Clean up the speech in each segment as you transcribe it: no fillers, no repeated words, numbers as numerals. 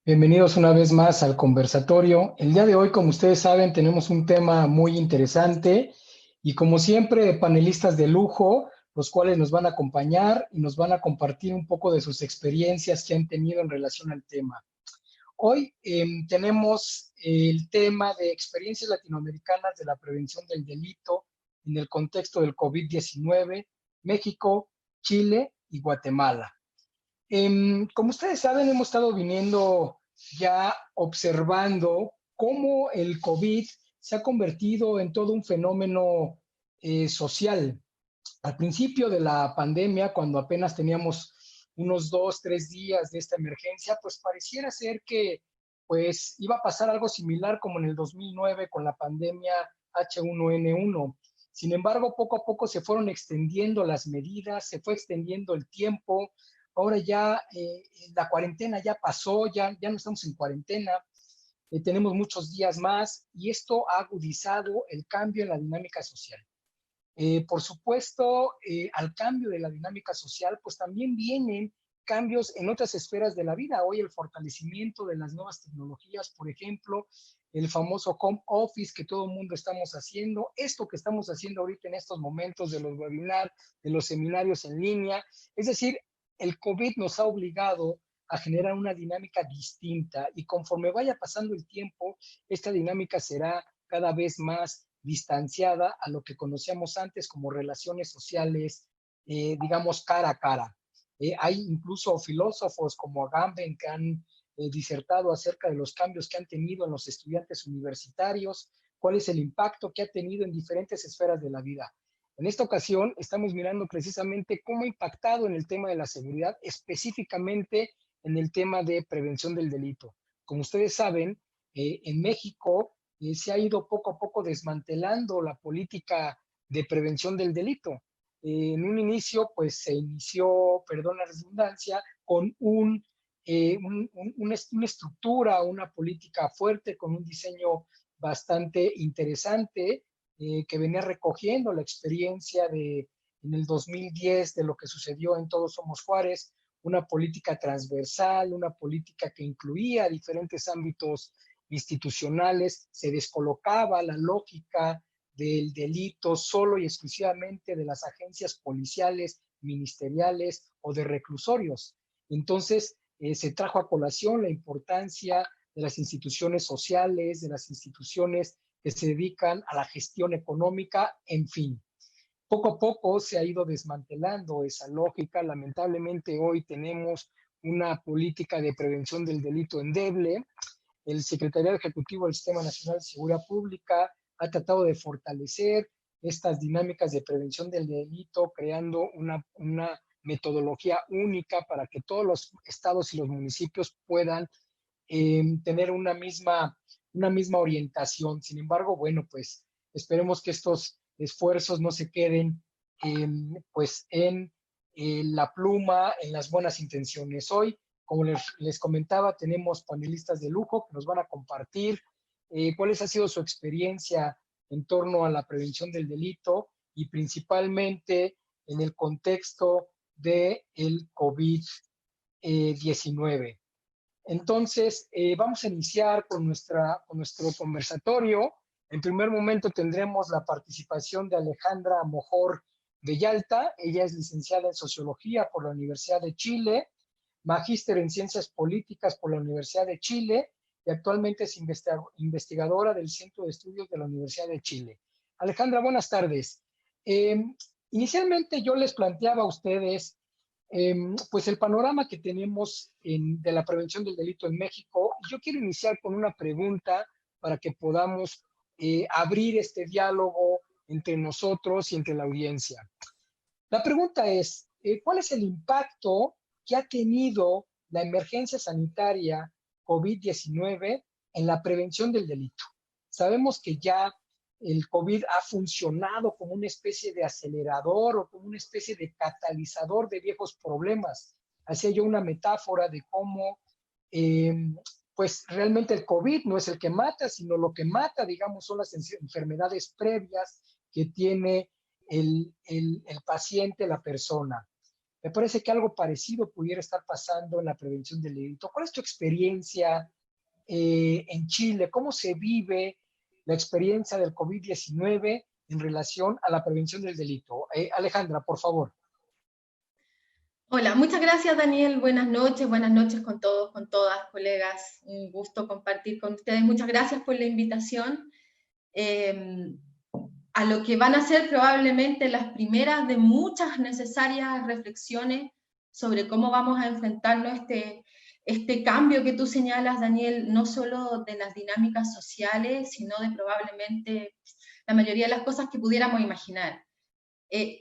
Bienvenidos una vez más al conversatorio. El día de hoy, como ustedes saben, tenemos un tema muy interesante y como siempre, panelistas de lujo, los cuales nos van a acompañar y nos van a compartir un poco de sus experiencias que han tenido en relación al tema. Hoy tenemos el tema de experiencias latinoamericanas de la prevención del delito en el contexto del COVID-19, México, Chile y Guatemala. Como ustedes saben, hemos estado viniendo ya observando cómo el COVID se ha convertido en todo un fenómeno social. Al principio de la pandemia, cuando apenas teníamos unos 2, 3 días de esta emergencia, pues pareciera ser que pues iba a pasar algo similar como en el 2009 con la pandemia H1N1. Sin embargo, poco a poco se fueron extendiendo las medidas, se fue extendiendo el tiempo. Ahora ya la cuarentena ya pasó, ya no estamos en cuarentena, tenemos muchos días más y esto ha agudizado el cambio en la dinámica social. Por supuesto, al cambio de la dinámica social, pues también vienen cambios en otras esferas de la vida. Hoy el fortalecimiento de las nuevas tecnologías, por ejemplo, el famoso home office que todo el mundo estamos haciendo, esto que estamos haciendo ahorita en estos momentos de los webinars, de los seminarios en línea. Es decir, el COVID nos ha obligado a generar una dinámica distinta y conforme vaya pasando el tiempo, esta dinámica será cada vez más distanciada a lo que conocíamos antes como relaciones sociales, digamos, cara a cara. Hay incluso filósofos como Agamben que han disertado acerca de los cambios que han tenido en los estudiantes universitarios, cuál es el impacto que ha tenido en diferentes esferas de la vida. En esta ocasión estamos mirando precisamente cómo ha impactado en el tema de la seguridad, específicamente en el tema de prevención del delito. Como ustedes saben, en México se ha ido poco a poco desmantelando la política de prevención del delito. En un inicio, pues se inició, perdón la redundancia, con una estructura, una política fuerte, con un diseño bastante interesante, que venía recogiendo la experiencia en el 2010 de lo que sucedió en Todos Somos Juárez, una política transversal, una política que incluía diferentes ámbitos institucionales, se descolocaba la lógica del delito solo y exclusivamente de las agencias policiales, ministeriales o de reclusorios. Entonces, se trajo a colación la importancia de las instituciones sociales, de las instituciones que se dedican a la gestión económica, en fin. Poco a poco se ha ido desmantelando esa lógica. Lamentablemente hoy tenemos una política de prevención del delito endeble. El Secretariado Ejecutivo del Sistema Nacional de Seguridad Pública ha tratado de fortalecer estas dinámicas de prevención del delito, creando una metodología única para que todos los estados y los municipios puedan tener una misma orientación. Sin embargo, bueno, pues esperemos que estos esfuerzos no se queden pues en la pluma, en las buenas intenciones. Hoy, como les comentaba, tenemos panelistas de lujo que nos van a compartir cuáles ha sido su experiencia en torno a la prevención del delito y principalmente en el contexto del COVID-19. Entonces, vamos a iniciar con nuestro conversatorio. En primer momento tendremos la participación de Alejandra Mojor de Yalta. Ella es licenciada en Sociología por la Universidad de Chile, magíster en Ciencias Políticas por la Universidad de Chile y actualmente es investigadora del Centro de Estudios de la Universidad de Chile. Alejandra, buenas tardes. Inicialmente yo les planteaba a ustedes pues el panorama que tenemos de la prevención del delito en México. Yo quiero iniciar con una pregunta para que podamos abrir este diálogo entre nosotros y entre la audiencia. La pregunta es, ¿cuál es el impacto que ha tenido la emergencia sanitaria COVID-19 en la prevención del delito? Sabemos que ya el COVID ha funcionado como una especie de acelerador o como una especie de catalizador de viejos problemas. hacía yo una metáfora de cómo pues realmente el COVID no es el que mata, sino lo que mata, digamos, son las enfermedades previas que tiene el paciente, la persona. Me parece que algo parecido pudiera estar pasando en la prevención del delito. ¿Cuál es tu experiencia en Chile? ¿Cómo se vive la experiencia del COVID-19 en relación a la prevención del delito? Alejandra, por favor. Hola, muchas gracias Daniel, buenas noches con todos, con todas, colegas, un gusto compartir con ustedes, muchas gracias por la invitación. A lo que van a ser probablemente las primeras de muchas necesarias reflexiones sobre cómo vamos a enfrentarnos este cambio que tú señalas, Daniel, no solo de las dinámicas sociales, sino de probablemente la mayoría de las cosas que pudiéramos imaginar.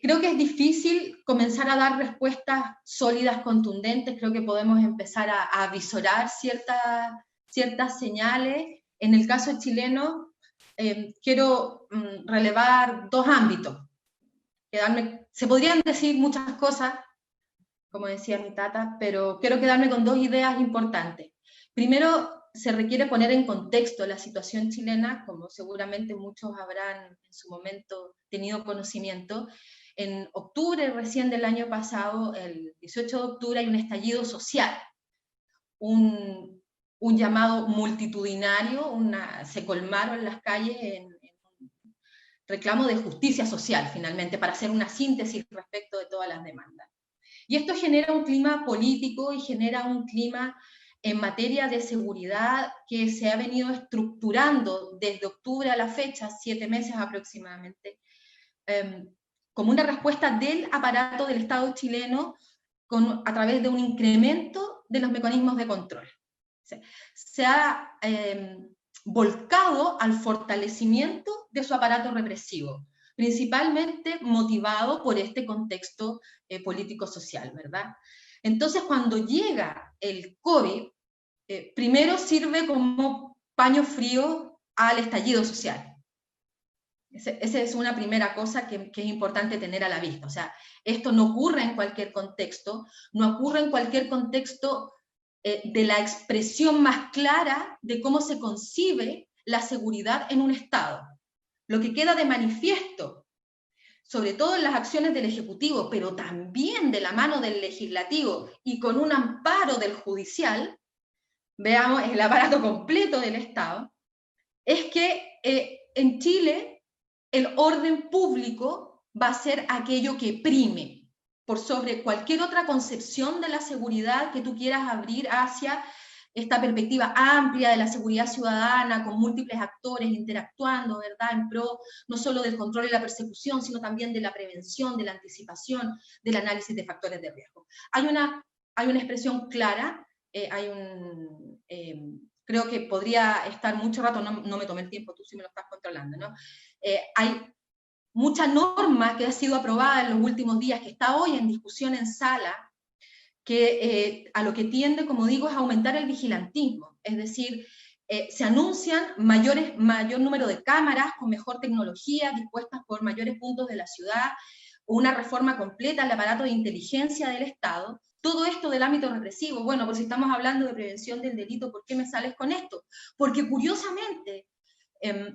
Creo que es difícil comenzar a dar respuestas sólidas, contundentes. Creo que podemos empezar a visorar ciertas señales. En el caso chileno, quiero relevar dos ámbitos. Se podrían decir muchas cosas, como decía mi tata, pero quiero quedarme con dos ideas importantes. Primero, se requiere poner en contexto la situación chilena, como seguramente muchos habrán en su momento tenido conocimiento. En octubre recién del año pasado, el 18 de octubre, hay un estallido social, un llamado multitudinario, se colmaron las calles en un reclamo de justicia social, finalmente, para hacer una síntesis respecto de todas las demandas. Y esto genera un clima político y genera un clima en materia de seguridad que se ha venido estructurando desde octubre a la fecha, 7 meses aproximadamente, como una respuesta del aparato del Estado chileno a través de un incremento de los mecanismos de control. Se ha volcado al fortalecimiento de su aparato represivo, principalmente motivado por este contexto político-social, ¿verdad? Entonces, cuando llega el COVID, primero sirve como paño frío al estallido social. Esa es una primera cosa que es importante tener a la vista. O sea, esto no ocurre en cualquier contexto, no ocurre en cualquier contexto de la expresión más clara de cómo se concibe la seguridad en un Estado. Lo que queda de manifiesto, sobre todo en las acciones del Ejecutivo, pero también de la mano del Legislativo y con un amparo del Judicial, veamos el aparato completo del Estado, es que en Chile el orden público va a ser aquello que prime por sobre cualquier otra concepción de la seguridad que tú quieras abrir hacia esta perspectiva amplia de la seguridad ciudadana, con múltiples actores interactuando, ¿verdad?, en pro no solo del control y la persecución, sino también de la prevención, de la anticipación, del análisis de factores de riesgo. Hay una expresión clara, creo que podría estar mucho rato, no me tomé el tiempo, tú sí me lo estás controlando, ¿no? Hay mucha norma que ha sido aprobada en los últimos días, que está hoy en discusión en sala, que a lo que tiende, como digo, es aumentar el vigilantismo, es decir, se anuncian mayor número de cámaras con mejor tecnología, dispuestas por mayores puntos de la ciudad, una reforma completa al aparato de inteligencia del Estado, todo esto del ámbito represivo. Bueno, pues si estamos hablando de prevención del delito, ¿por qué me sales con esto? Porque curiosamente,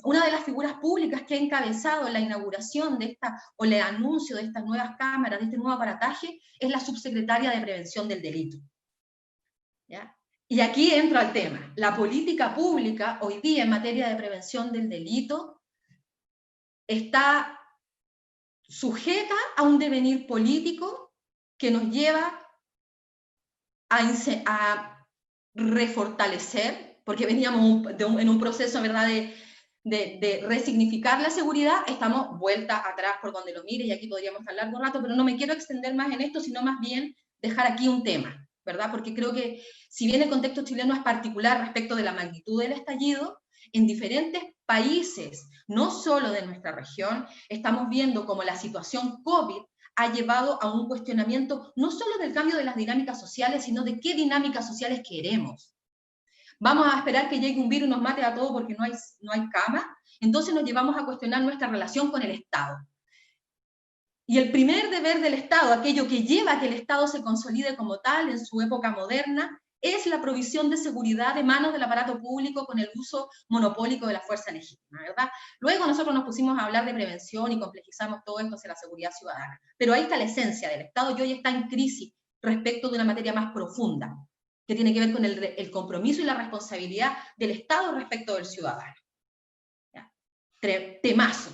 una de las figuras públicas que ha encabezado la inauguración de o el anuncio de estas nuevas cámaras, de este nuevo aparataje, es la subsecretaria de Prevención del Delito. ¿Ya? Y aquí entro al tema. La política pública hoy día en materia de prevención del delito está sujeta a un devenir político que nos lleva a refortalecer, porque veníamos en un proceso, ¿verdad?, de resignificar la seguridad, estamos vuelta atrás por donde lo mire, y aquí podríamos estar largo rato, pero no me quiero extender más en esto, sino más bien dejar aquí un tema, ¿verdad? Porque creo que si bien el contexto chileno es particular respecto de la magnitud del estallido, en diferentes países, no solo de nuestra región, estamos viendo como la situación COVID ha llevado a un cuestionamiento no solo del cambio de las dinámicas sociales, sino de qué dinámicas sociales queremos. ¿Vamos a esperar que llegue un virus y nos mate a todos porque no hay cama? Entonces nos llevamos a cuestionar nuestra relación con el Estado. Y el primer deber del Estado, aquello que lleva a que el Estado se consolide como tal en su época moderna, es la provisión de seguridad de manos del aparato público con el uso monopólico de la fuerza legítima, ¿verdad? Luego nosotros nos pusimos a hablar de prevención y complejizamos todo esto hacia la seguridad ciudadana. Pero ahí está la esencia del Estado y hoy está en crisis respecto de una materia más profunda, que tiene que ver con el compromiso y la responsabilidad del Estado respecto del ciudadano. ¿Ya? Temazo.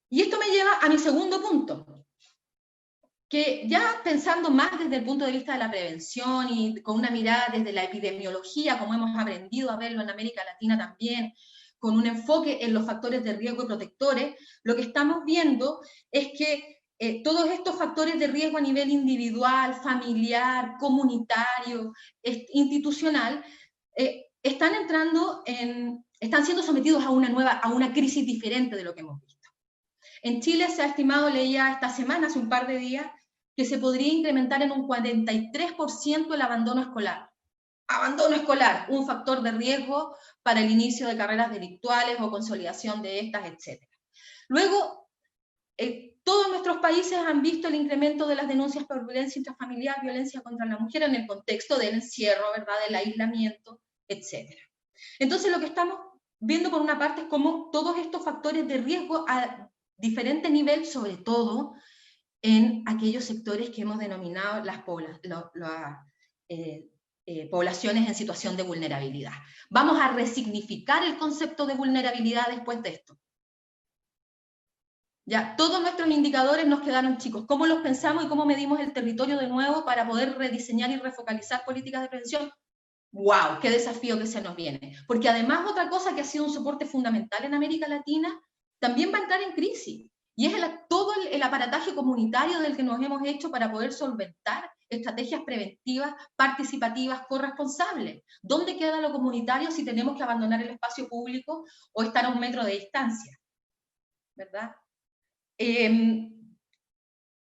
Y esto me lleva a mi segundo punto, que ya pensando más desde el punto de vista de la prevención y con una mirada desde la epidemiología, como hemos aprendido a verlo en América Latina también, con un enfoque en los factores de riesgo y protectores, lo que estamos viendo es que todos estos factores de riesgo a nivel individual, familiar, comunitario, institucional, están siendo sometidos a una crisis diferente de lo que hemos visto. En Chile se ha estimado, leía esta semana, hace un par de días, que se podría incrementar en un 43% el abandono escolar. Abandono escolar, un factor de riesgo para el inicio de carreras delictuales o consolidación de estas, etc. Luego, todos nuestros países han visto el incremento de las denuncias por violencia intrafamiliar, violencia contra la mujer en el contexto del encierro, ¿verdad?, del aislamiento, etc. Entonces, lo que estamos viendo por una parte es cómo todos estos factores de riesgo a diferente nivel, sobre todo en aquellos sectores que hemos denominado las poblaciones en situación de vulnerabilidad. Vamos a resignificar el concepto de vulnerabilidad después de esto. Ya, todos nuestros indicadores nos quedaron chicos. ¿Cómo los pensamos y cómo medimos el territorio de nuevo para poder rediseñar y refocalizar políticas de prevención? ¡Wow! ¡Qué desafío que se nos viene! Porque además otra cosa que ha sido un soporte fundamental en América Latina también va a entrar en crisis. Y es todo el aparataje comunitario del que nos hemos hecho para poder solventar estrategias preventivas, participativas, corresponsables. ¿Dónde queda lo comunitario si tenemos que abandonar el espacio público o estar a 1 metro de distancia? ¿Verdad? Y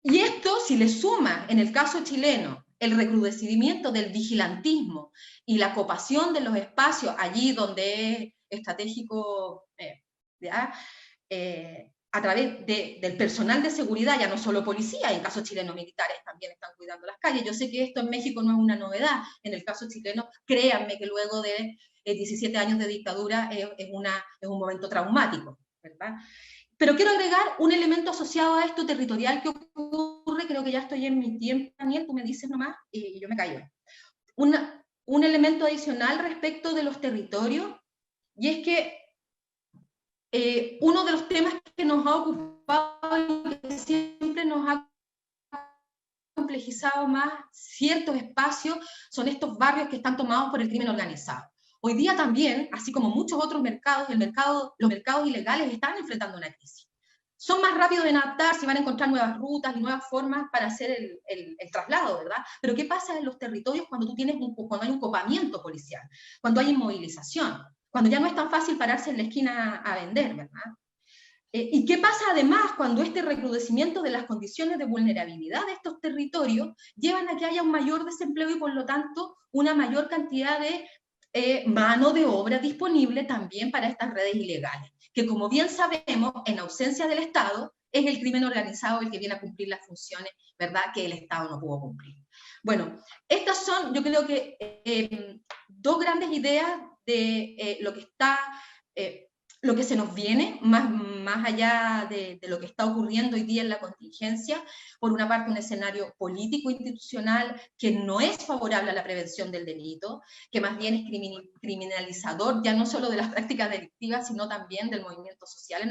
esto, si le suma, en el caso chileno, el recrudecimiento del vigilantismo y la copación de los espacios allí donde es estratégico, a través del personal de seguridad, ya no solo policía, en caso chileno militares también están cuidando las calles. Yo sé que esto en México no es una novedad, en el caso chileno, créanme que luego de 17 años de dictadura es un momento traumático, ¿verdad? Pero quiero agregar un elemento asociado a esto territorial que ocurre, creo que ya estoy en mi tiempo, Daniel, tú me dices nomás y yo me callo. Un elemento adicional respecto de los territorios, y es que uno de los temas que nos ha ocupado y que siempre nos ha complejizado más ciertos espacios son estos barrios que están tomados por el crimen organizado. Hoy día también, así como muchos otros mercados, los mercados ilegales están enfrentando una crisis. Son más rápidos en adaptarse, van a encontrar nuevas rutas y nuevas formas para hacer el traslado, ¿verdad? Pero ¿qué pasa en los territorios cuando hay un copamiento policial? Cuando hay inmovilización, cuando ya no es tan fácil pararse en la esquina a vender, ¿verdad? ¿Y qué pasa además cuando este recrudecimiento de las condiciones de vulnerabilidad de estos territorios llevan a que haya un mayor desempleo y por lo tanto una mayor cantidad de mano de obra disponible también para estas redes ilegales? Que como bien sabemos, en ausencia del Estado, es el crimen organizado el que viene a cumplir las funciones, ¿verdad?, que el Estado no pudo cumplir. Bueno, estas son, yo creo que dos grandes ideas de lo que se nos viene, más allá de lo que está ocurriendo hoy día en la contingencia. Por una parte, un escenario político institucional que no es favorable a la prevención del delito, que más bien es criminalizador, ya no solo de las prácticas delictivas, sino también del movimiento social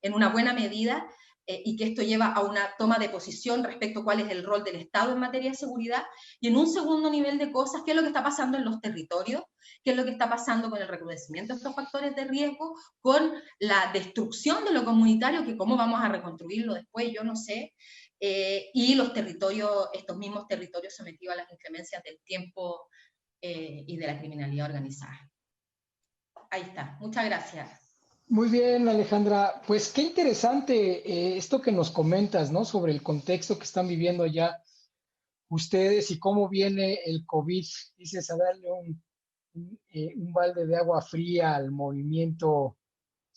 en una buena medida, y que esto lleva a una toma de posición respecto a cuál es el rol del Estado en materia de seguridad. Y en un segundo nivel de cosas, qué es lo que está pasando en los territorios, qué es lo que está pasando con el recrudecimiento de estos factores de riesgo, con la destrucción de lo comunitario, que cómo vamos a reconstruirlo después, yo no sé, y los territorios, estos mismos territorios sometidos a las inclemencias del tiempo y de la criminalidad organizada. Ahí está, muchas gracias. Muy bien, Alejandra. Pues qué interesante esto que nos comentas, ¿no? Sobre el contexto que están viviendo ya ustedes y cómo viene el COVID. Dices, a darle un balde de agua fría al movimiento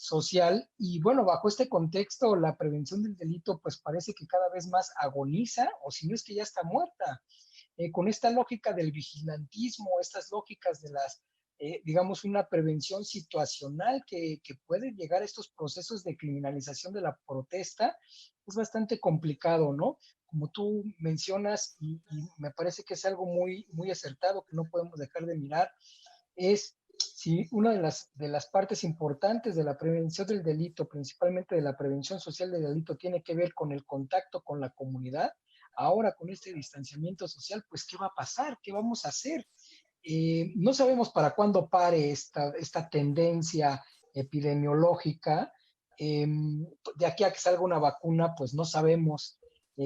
social. Y bueno, bajo este contexto, la prevención del delito pues parece que cada vez más agoniza, o si no es que ya está muerta. Con esta lógica del vigilantismo, estas lógicas de las, digamos, una prevención situacional que puede llegar a estos procesos de criminalización de la protesta, es bastante complicado, ¿no? Como tú mencionas, y me parece que es algo muy, muy acertado que no podemos dejar de mirar, es si una de las partes importantes de la prevención del delito, principalmente de la prevención social del delito, tiene que ver con el contacto con la comunidad. Ahora, con este distanciamiento social, pues, ¿qué va a pasar? ¿Qué vamos a hacer? No sabemos para cuándo pare esta tendencia epidemiológica. De aquí a que salga una vacuna, pues no sabemos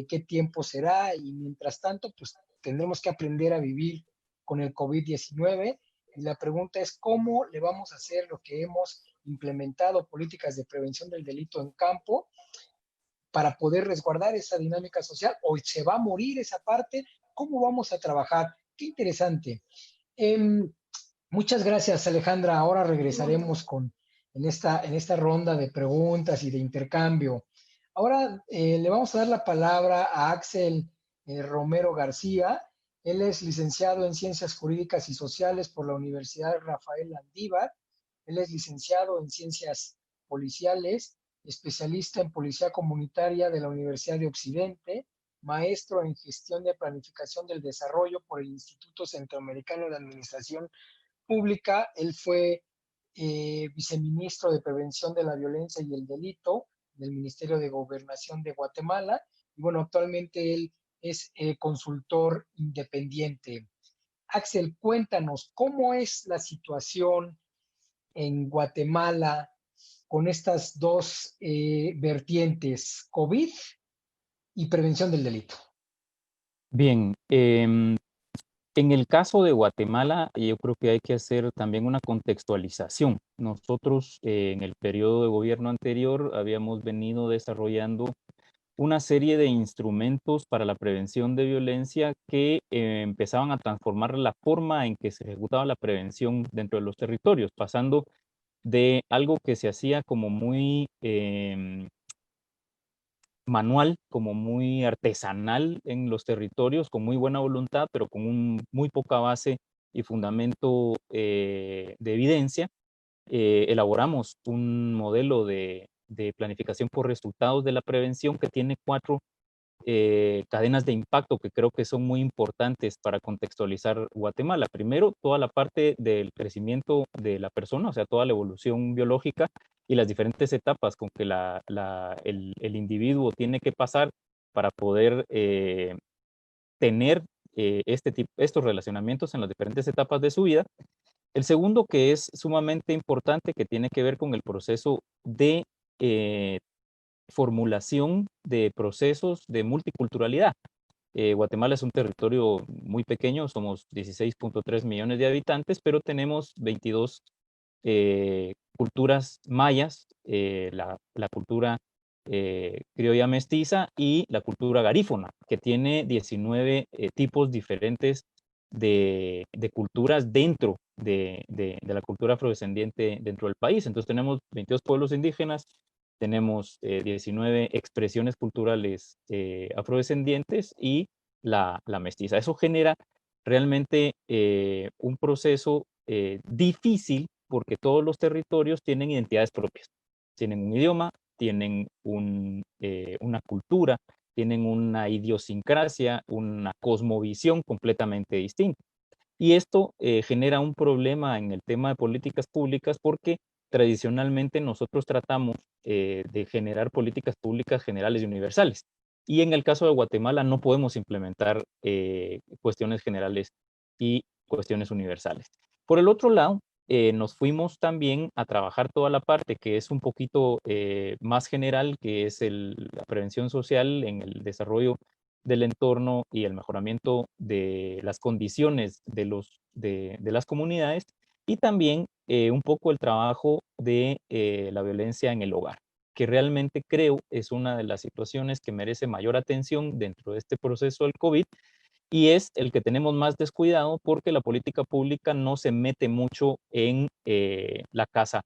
qué tiempo será, y mientras tanto, pues tendremos que aprender a vivir con el COVID-19. Y la pregunta es, ¿cómo le vamos a hacer lo que hemos implementado, políticas de prevención del delito en campo, para poder resguardar esa dinámica social? ¿O se va a morir esa parte? ¿Cómo vamos a trabajar? Qué interesante. Eh, Muchas gracias, Alejandra. Ahora regresaremos en esta ronda de preguntas y de intercambio. Ahora le vamos a dar la palabra a Axel Romero García. Él es licenciado en Ciencias Jurídicas y Sociales por la Universidad Rafael Landívar. Él es licenciado en Ciencias Policiales, especialista en Policía Comunitaria de la Universidad de Occidente, maestro en Gestión de Planificación del Desarrollo por el Instituto Centroamericano de Administración Pública. Él fue viceministro de Prevención de la Violencia y el Delito del Ministerio de Gobernación de Guatemala. Y bueno, actualmente él es consultor independiente. Axel, cuéntanos, ¿cómo es la situación en Guatemala con estas dos vertientes, COVID y prevención del delito? Bien, en el caso de Guatemala, yo creo que hay que hacer también una contextualización. Nosotros en el periodo de gobierno anterior habíamos venido desarrollando una serie de instrumentos para la prevención de violencia que empezaban a transformar la forma en que se ejecutaba la prevención dentro de los territorios, pasando de algo que se hacía como muy manual, como muy artesanal en los territorios, con muy buena voluntad, pero con muy poca base y fundamento de evidencia. Elaboramos un modelo de planificación por resultados de la prevención que tiene 4 cadenas de impacto que creo que son muy importantes para contextualizar Guatemala. Primero, toda la parte del crecimiento de la persona, o sea, toda la evolución biológica y las diferentes etapas con que el individuo tiene que pasar para poder tener estos relacionamientos en las diferentes etapas de su vida. El segundo, que es sumamente importante, que tiene que ver con el proceso de formulación de procesos de multiculturalidad. Guatemala es un territorio muy pequeño, somos 16.3 millones de habitantes, pero tenemos 22 culturas mayas, la cultura criolla mestiza y la cultura garífuna, que tiene 19 tipos diferentes de culturas dentro de la cultura afrodescendiente dentro del país. Entonces tenemos 22 pueblos indígenas, tenemos 19 expresiones culturales afrodescendientes y la mestiza. Eso genera realmente un proceso difícil porque todos los territorios tienen identidades propias. Tienen un idioma, tienen una cultura, tienen una idiosincrasia, una cosmovisión completamente distinta. Y esto genera un problema en el tema de políticas públicas porque tradicionalmente nosotros tratamos de generar políticas públicas generales y universales. Y en el caso de Guatemala no podemos implementar cuestiones generales y cuestiones universales. Por el otro lado, nos fuimos también a trabajar toda la parte que es un poquito más general, que es la prevención social en el desarrollo del entorno y el mejoramiento de las condiciones de las comunidades, y también un poco el trabajo de la violencia en el hogar, que realmente creo es una de las situaciones que merece mayor atención dentro de este proceso del COVID, y es el que tenemos más descuidado porque la política pública no se mete mucho en la casa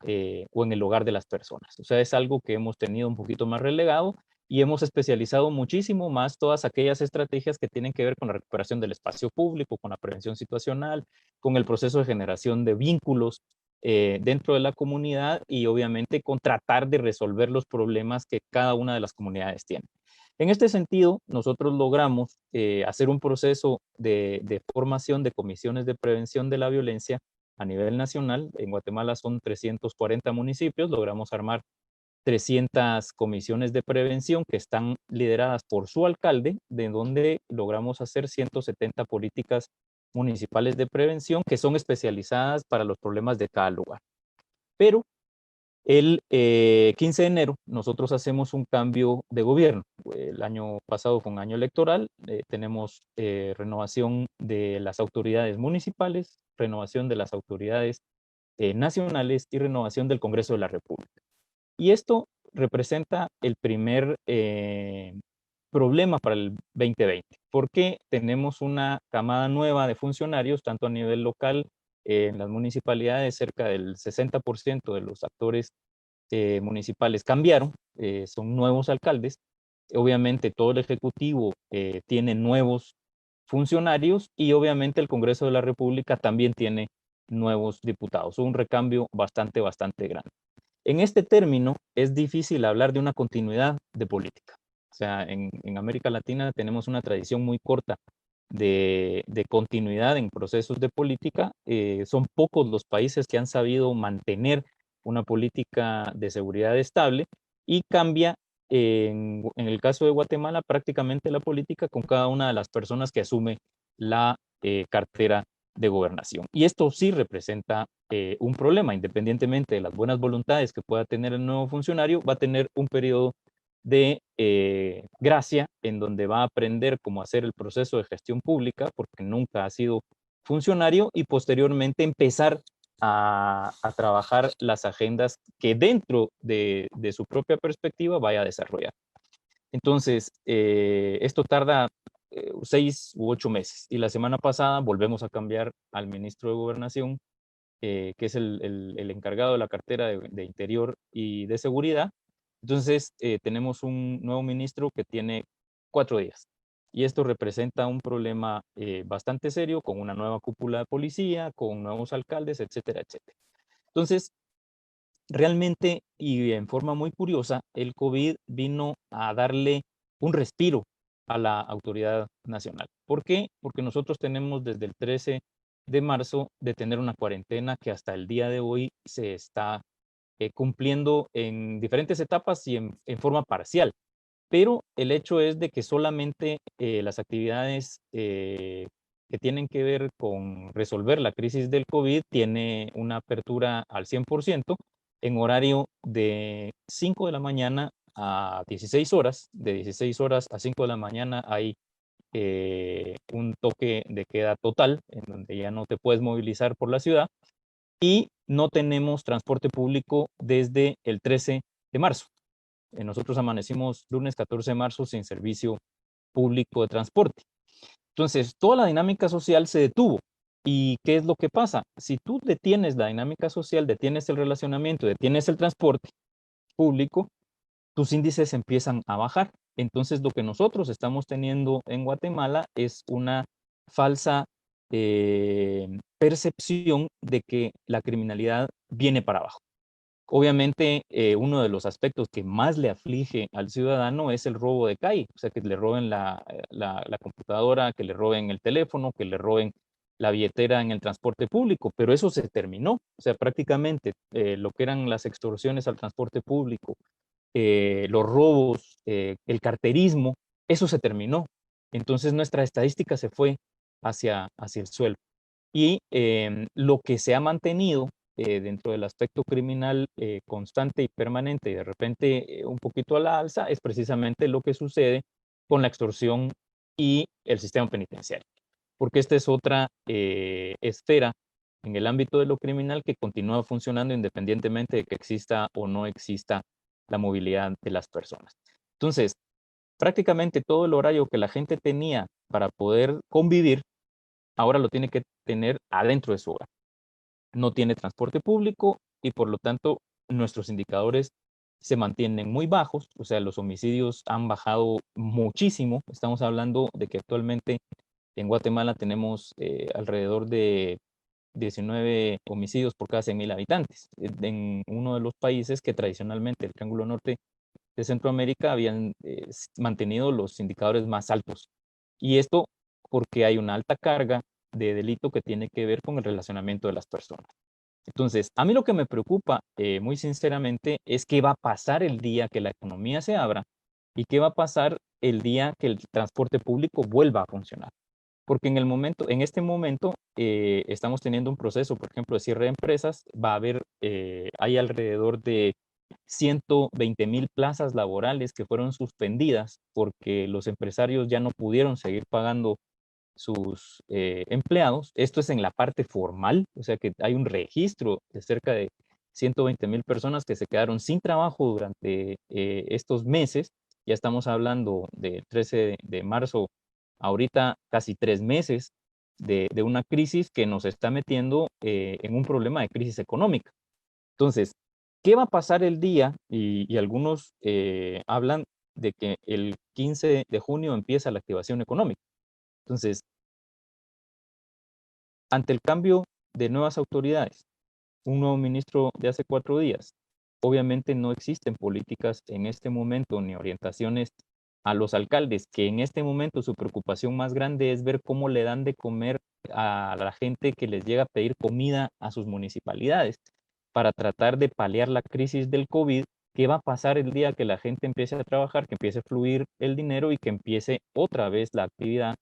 o en el hogar de las personas. O sea, es algo que hemos tenido un poquito más relegado y hemos especializado muchísimo más todas aquellas estrategias que tienen que ver con la recuperación del espacio público, con la prevención situacional, con el proceso de generación de vínculos dentro de la comunidad y obviamente con tratar de resolver los problemas que cada una de las comunidades tiene. En este sentido, nosotros logramos hacer un proceso de formación de comisiones de prevención de la violencia a nivel nacional. En Guatemala son 340 municipios, logramos armar 300 comisiones de prevención que están lideradas por su alcalde, de donde logramos hacer 170 políticas municipales de prevención que son especializadas para los problemas de cada lugar. Pero el 15 de enero nosotros hacemos un cambio de gobierno. El año pasado fue un año electoral, tenemos renovación de las autoridades municipales, renovación de las autoridades nacionales y renovación del Congreso de la República. Y esto representa el primer problema para el 2020, porque tenemos una camada nueva de funcionarios, tanto a nivel local, en las municipalidades, cerca del 60% de los actores municipales cambiaron, son nuevos alcaldes. Obviamente todo el Ejecutivo tiene nuevos funcionarios y obviamente el Congreso de la República también tiene nuevos diputados. Un recambio bastante grande. En este término es difícil hablar de una continuidad de política. O sea, en América Latina tenemos una tradición muy corta de continuidad en procesos de política. Son pocos los países que han sabido mantener una política de seguridad estable y cambia en el caso de Guatemala prácticamente la política con cada una de las personas que asume la cartera de gobernación. Y esto sí representa un problema, independientemente de las buenas voluntades que pueda tener el nuevo funcionario, va a tener un periodo de gracia en donde va a aprender cómo hacer el proceso de gestión pública, porque nunca ha sido funcionario, y posteriormente empezar a trabajar las agendas que dentro de su propia perspectiva vaya a desarrollar. Entonces, esto tarda 6 u 8 meses. Y la semana pasada volvemos a cambiar al ministro de Gobernación, que es el encargado de la cartera de Interior y de Seguridad. Entonces, tenemos un nuevo ministro que tiene 4 días. Y esto representa un problema bastante serio, con una nueva cúpula de policía, con nuevos alcaldes, etcétera, etcétera. Entonces, realmente y en forma muy curiosa, el COVID vino a darle un respiro a la autoridad nacional. ¿Por qué? Porque nosotros tenemos desde el 13 de marzo de tener una cuarentena que hasta el día de hoy se está cumpliendo en diferentes etapas y en forma parcial. Pero el hecho es de que solamente las actividades que tienen que ver con resolver la crisis del COVID tiene una apertura al 100% en horario de 5 de la mañana a 16 horas. De 16 horas a 5 de la mañana hay un toque de queda total, en donde ya no te puedes movilizar por la ciudad, y no tenemos transporte público desde el 13 de marzo. Nosotros amanecimos lunes 14 de marzo sin servicio público de transporte. Entonces, toda la dinámica social se detuvo. ¿Y qué es lo que pasa? Si tú detienes la dinámica social, detienes el relacionamiento, detienes el transporte público, tus índices empiezan a bajar. Entonces, lo que nosotros estamos teniendo en Guatemala es una falsa percepción de que la criminalidad viene para abajo. Obviamente, uno de los aspectos que más le aflige al ciudadano es el robo de calle, o sea, que le roben la computadora, que le roben el teléfono, que le roben la billetera en el transporte público, pero eso se terminó. O sea, prácticamente lo que eran las extorsiones al transporte público, los robos, el carterismo, eso se terminó. Entonces nuestra estadística se fue hacia el suelo. Y lo que se ha mantenido dentro del aspecto criminal constante y permanente, y de repente un poquito a la alza, es precisamente lo que sucede con la extorsión y el sistema penitenciario. Porque esta es otra esfera en el ámbito de lo criminal que continúa funcionando independientemente de que exista o no exista la movilidad de las personas. Entonces, prácticamente todo el horario que la gente tenía para poder convivir, ahora lo tiene que tener adentro de su hogar. No tiene transporte público y por lo tanto nuestros indicadores se mantienen muy bajos, o sea, los homicidios han bajado muchísimo. Estamos hablando de que actualmente en Guatemala tenemos alrededor de 19 homicidios por cada 100.000 habitantes. En uno de los países que tradicionalmente, el Triángulo Norte de Centroamérica, habían mantenido los indicadores más altos. Y esto porque hay una alta carga de delito que tiene que ver con el relacionamiento de las personas. Entonces, a mí lo que me preocupa, muy sinceramente, es qué va a pasar el día que la economía se abra y qué va a pasar el día que el transporte público vuelva a funcionar. Porque en este momento, estamos teniendo un proceso, por ejemplo, de cierre de empresas. Va a haber, hay alrededor de 120.000 plazas laborales que fueron suspendidas porque los empresarios ya no pudieron seguir pagando sus empleados. Esto es en la parte formal, o sea que hay un registro de cerca de 120.000 personas que se quedaron sin trabajo durante estos meses. Ya estamos hablando del 13 de marzo, ahorita casi 3 meses de una crisis que nos está metiendo en un problema de crisis económica. Entonces, ¿qué va a pasar el día? Y algunos hablan de que el 15 de junio empieza la activación económica. Entonces, ante el cambio de nuevas autoridades, un nuevo ministro de hace 4 días, obviamente no existen políticas en este momento ni orientaciones a los alcaldes, que en este momento su preocupación más grande es ver cómo le dan de comer a la gente que les llega a pedir comida a sus municipalidades para tratar de paliar la crisis del COVID. ¿Qué va a pasar el día que la gente empiece a trabajar, que empiece a fluir el dinero y que empiece otra vez la actividad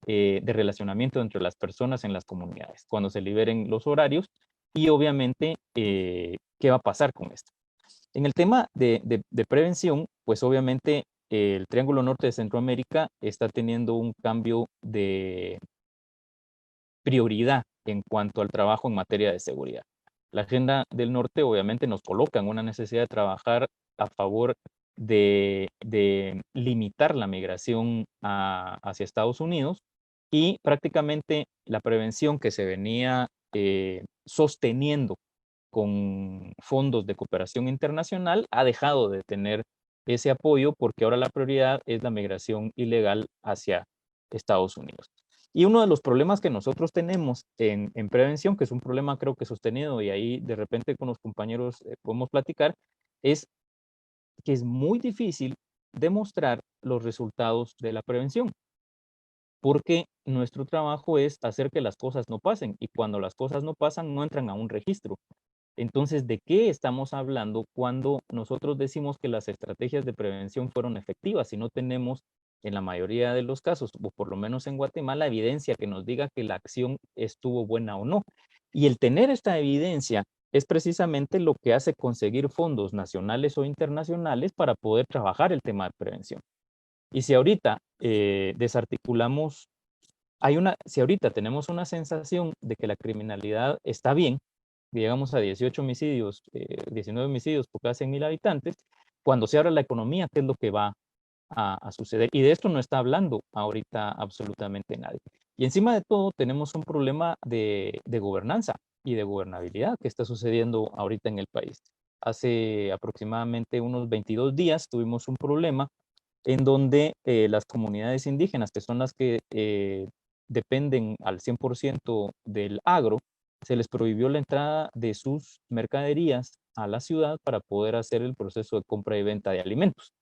de relacionamiento entre las personas en las comunidades, cuando se liberen los horarios? Y obviamente, ¿qué va a pasar con esto? En el tema de prevención, pues obviamente el Triángulo Norte de Centroamérica está teniendo un cambio de prioridad en cuanto al trabajo en materia de seguridad. La Agenda del Norte obviamente nos coloca en una necesidad de trabajar a favor de limitar la migración hacia Estados Unidos, y prácticamente la prevención que se venía sosteniendo con fondos de cooperación internacional ha dejado de tener ese apoyo, porque ahora la prioridad es la migración ilegal hacia Estados Unidos. Y uno de los problemas que nosotros tenemos en prevención, que es un problema creo que sostenido, y ahí de repente con los compañeros podemos platicar, es que es muy difícil demostrar los resultados de la prevención, porque nuestro trabajo es hacer que las cosas no pasen, y cuando las cosas no pasan no entran a un registro. Entonces, ¿de qué estamos hablando cuando nosotros decimos que las estrategias de prevención fueron efectivas si no tenemos, en la mayoría de los casos, o por lo menos en Guatemala, evidencia que nos diga que la acción estuvo buena o no? Y el tener esta evidencia es precisamente lo que hace conseguir fondos nacionales o internacionales para poder trabajar el tema de prevención. Y si ahorita desarticulamos, si ahorita tenemos una sensación de que la criminalidad está bien, llegamos a 18 homicidios, 19 homicidios por cada 100.000 habitantes, cuando se abra la economía, ¿qué es lo que va a suceder? Y de esto no está hablando ahorita absolutamente nadie. Y encima de todo tenemos un problema de gobernanza y de gobernabilidad que está sucediendo ahorita en el país. Hace aproximadamente unos 22 días tuvimos un problema en donde las comunidades indígenas, que son las que dependen al 100% del agro, se les prohibió la entrada de sus mercaderías a la ciudad para poder hacer el proceso de compra y venta de alimentos.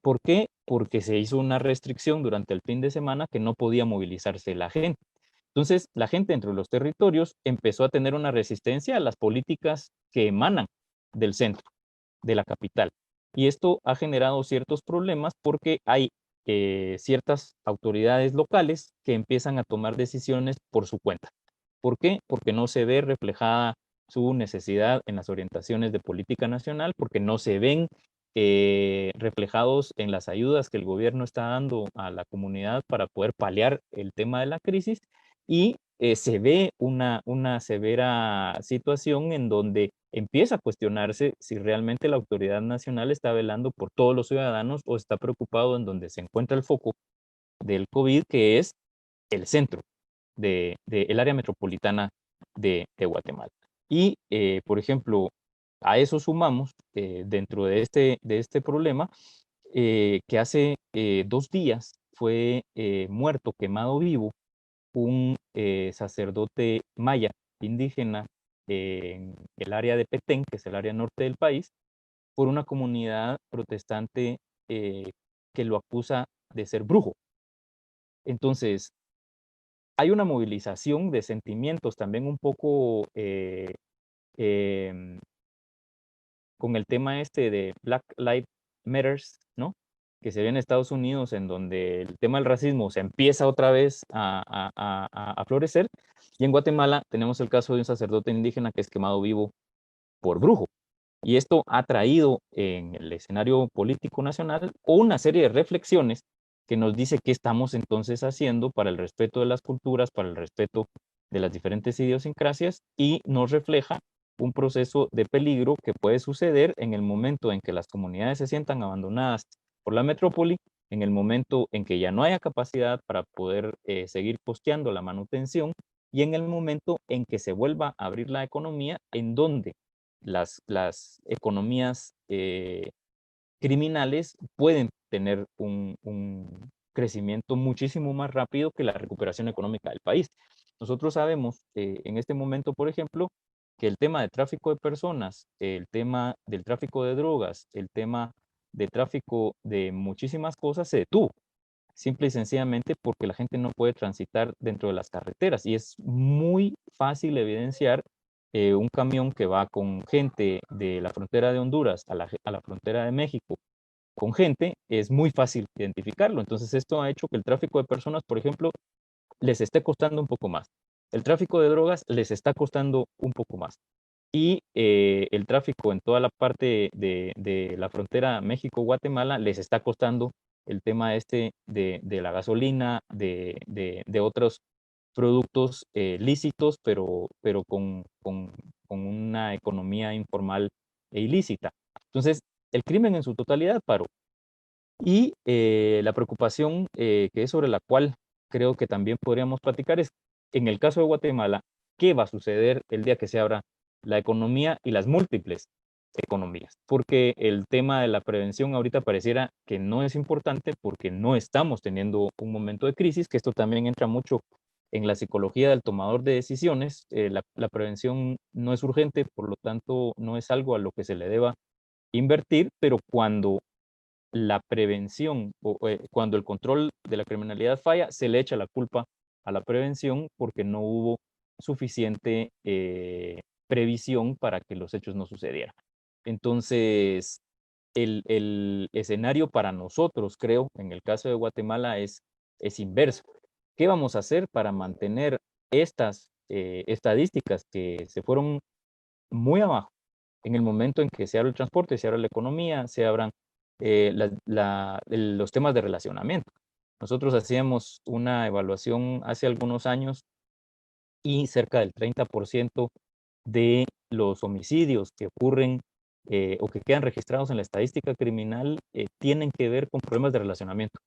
¿Por qué? Porque se hizo una restricción durante el fin de semana que no podía movilizarse la gente. Entonces, la gente entre los territorios empezó a tener una resistencia a las políticas que emanan del centro, de la capital. Y esto ha generado ciertos problemas porque hay ciertas autoridades locales que empiezan a tomar decisiones por su cuenta. ¿Por qué? Porque no se ve reflejada su necesidad en las orientaciones de política nacional, porque no se ven reflejados en las ayudas que el gobierno está dando a la comunidad para poder paliar el tema de la crisis, y se ve una severa situación en donde empieza a cuestionarse si realmente la autoridad nacional está velando por todos los ciudadanos o está preocupado en donde se encuentra el foco del COVID, que es el centro del área metropolitana de Guatemala. Y, por ejemplo, a eso sumamos, dentro de este problema, que hace 2 días fue muerto, quemado vivo, un sacerdote maya indígena en el área de Petén, que es el área norte del país, por una comunidad protestante que lo acusa de ser brujo. Entonces, hay una movilización de sentimientos también un poco em, con el tema este de Black Lives Matters, ¿no? Que se ve en Estados Unidos, en donde el tema del racismo se empieza otra vez a florecer. Y en Guatemala tenemos el caso de un sacerdote indígena que es quemado vivo por brujo. Y esto ha traído en el escenario político nacional una serie de reflexiones que nos dice qué estamos entonces haciendo para el respeto de las culturas, para el respeto de las diferentes idiosincrasias, y nos refleja un proceso de peligro que puede suceder en el momento en que las comunidades se sientan abandonadas por la metrópoli, en el momento en que ya no haya capacidad para poder seguir costeando la manutención, y en el momento en que se vuelva a abrir la economía, en donde las economías criminales pueden tener un crecimiento muchísimo más rápido que la recuperación económica del país. Nosotros sabemos en este momento, por ejemplo, que el tema de tráfico de personas, el tema del tráfico de drogas, el tema de tráfico de muchísimas cosas se detuvo, simple y sencillamente porque la gente no puede transitar dentro de las carreteras. Y es muy fácil evidenciar un camión que va con gente de la frontera de Honduras a la frontera de México, con gente, es muy fácil identificarlo. Entonces esto ha hecho que el tráfico de personas, por ejemplo, les esté costando un poco más. El tráfico de drogas les está costando un poco más. Y el tráfico en toda la parte de la frontera México-Guatemala les está costando el tema este de la gasolina, de otros productos lícitos, pero con una economía informal e ilícita. Entonces, el crimen en su totalidad paró. Y la preocupación que es sobre la cual creo que también podríamos platicar es, en el caso de Guatemala, ¿qué va a suceder el día que se abra la economía y las múltiples economías? Porque el tema de la prevención ahorita pareciera que no es importante porque no estamos teniendo un momento de crisis, que esto también entra mucho en la psicología del tomador de decisiones. La prevención no es urgente, por lo tanto no es algo a lo que se le deba invertir, pero cuando la prevención o cuando el control de la criminalidad falla, se le echa la culpa a la prevención porque no hubo suficiente previsión para que los hechos no sucedieran. Entonces, el escenario para nosotros, creo, en el caso de Guatemala es inverso. ¿Qué vamos a hacer para mantener estas estadísticas que se fueron muy abajo en el momento en que se abre el transporte, se abre la economía, se abran los temas de relacionamiento? Nosotros hacíamos una evaluación hace algunos años y cerca del 30% de los homicidios que ocurren o que quedan registrados en la estadística criminal tienen que ver con problemas de relacionamiento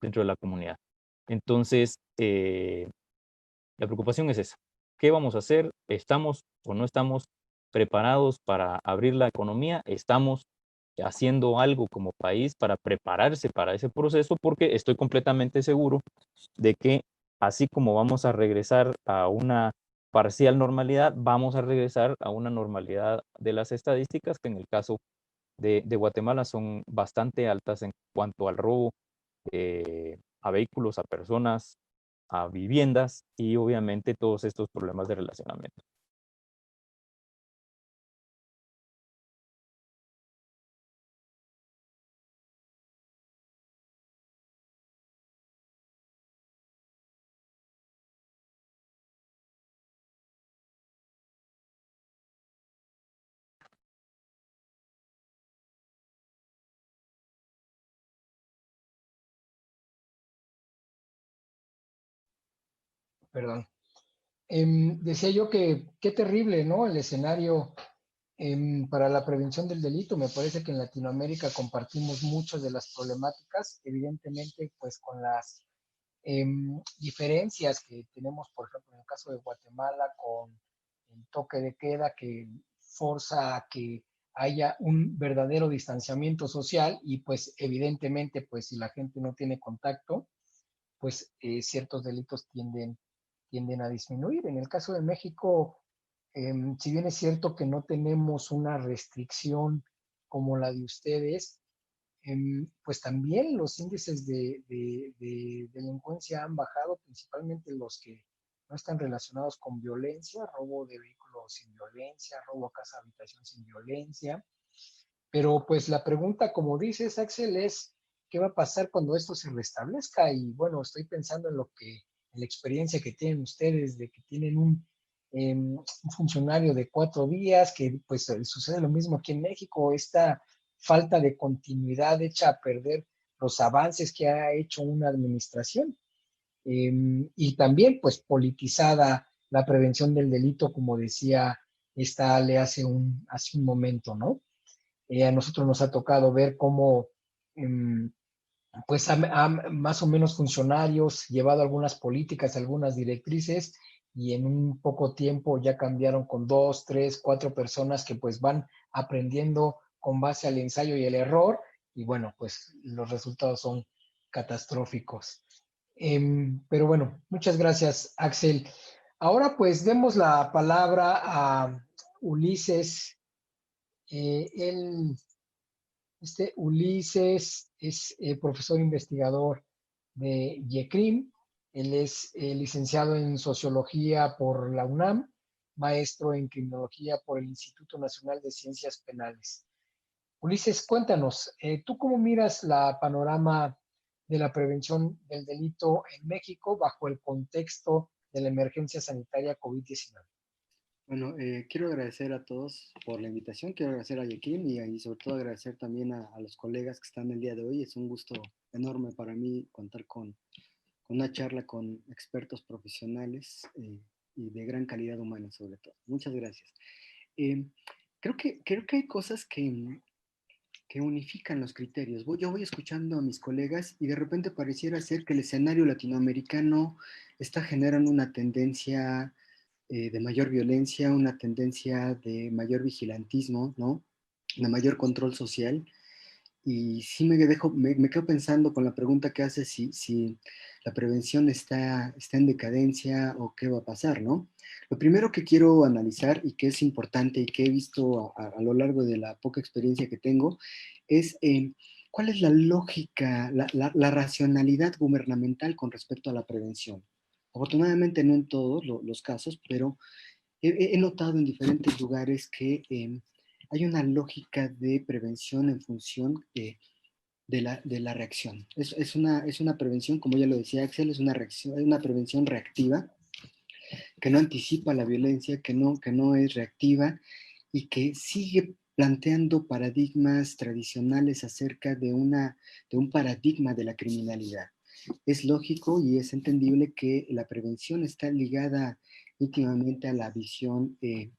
dentro de la comunidad. Entonces, la preocupación es esa. ¿Qué vamos a hacer? ¿Estamos o no estamos preparados para abrir la economía? ¿Estamos haciendo algo como país para prepararse para ese proceso? Porque estoy completamente seguro de que así como vamos a regresar a una parcial normalidad, vamos a regresar a una normalidad de las estadísticas que en el caso de Guatemala son bastante altas en cuanto al robo a vehículos, a personas, a viviendas y obviamente todos estos problemas de relacionamiento. Perdón. Decía yo que qué terrible, ¿no? El escenario para la prevención del delito. Me parece que en Latinoamérica compartimos muchas de las problemáticas, evidentemente, pues con las diferencias que tenemos, por ejemplo, en el caso de Guatemala, con el toque de queda que forza a que haya un verdadero distanciamiento social y pues evidentemente pues si la gente no tiene contacto, pues ciertos delitos tienden a disminuir. En el caso de México, si bien es cierto que no tenemos una restricción como la de ustedes, pues también los índices de delincuencia han bajado, principalmente los que no están relacionados con violencia, robo de vehículos sin violencia, robo a casa habitación sin violencia. Pero pues la pregunta, como dices, Axel, es ¿qué va a pasar cuando esto se restablezca? Y bueno, estoy pensando en la experiencia que tienen ustedes, de que tienen un funcionario de 4 días, que pues sucede lo mismo aquí en México, esta falta de continuidad echa a perder los avances que ha hecho una administración. Y también pues politizada la prevención del delito, como decía esta Ale hace un momento, ¿no? A nosotros nos ha tocado ver cómo pues más o menos funcionarios llevado algunas políticas, algunas directrices y en un poco tiempo ya cambiaron con 2, 3, 4 personas que pues van aprendiendo con base al ensayo y el error y bueno, pues los resultados son catastróficos. Pero bueno, muchas gracias, Axel. Ahora pues demos la palabra a Ulises. Él Ulises es profesor investigador de IECRIM. Él es licenciado en Sociología por la UNAM, maestro en Criminología por el Instituto Nacional de Ciencias Penales. Ulises, cuéntanos, ¿tú cómo miras la panorama de la prevención del delito en México bajo el contexto de la emergencia sanitaria COVID-19? Bueno, quiero agradecer a todos por la invitación, quiero agradecer a Joaquín y sobre todo agradecer también a los colegas que están el día de hoy. Es un gusto enorme para mí contar con una charla con expertos profesionales y de gran calidad humana sobre todo. Muchas gracias. Creo que hay cosas que unifican los criterios. Yo voy escuchando a mis colegas y de repente pareciera ser que el escenario latinoamericano está generando una tendencia de mayor violencia, una tendencia de mayor vigilantismo, ¿no? De mayor control social. Y sí me quedo pensando con la pregunta que hace si la prevención está en decadencia o qué va a pasar, ¿no? Lo primero que quiero analizar y que es importante y que he visto a lo largo de la poca experiencia que tengo es cuál es la lógica, la racionalidad gubernamental con respecto a la prevención. Afortunadamente no en todos los casos, pero he notado en diferentes lugares que hay una lógica de prevención en función de la reacción. Es una prevención, como ya lo decía Axel, es una prevención reactiva, que no anticipa la violencia, que no es reactiva y que sigue planteando paradigmas tradicionales acerca de un paradigma de la criminalidad. Es lógico y es entendible que la prevención está ligada íntimamente a la visión de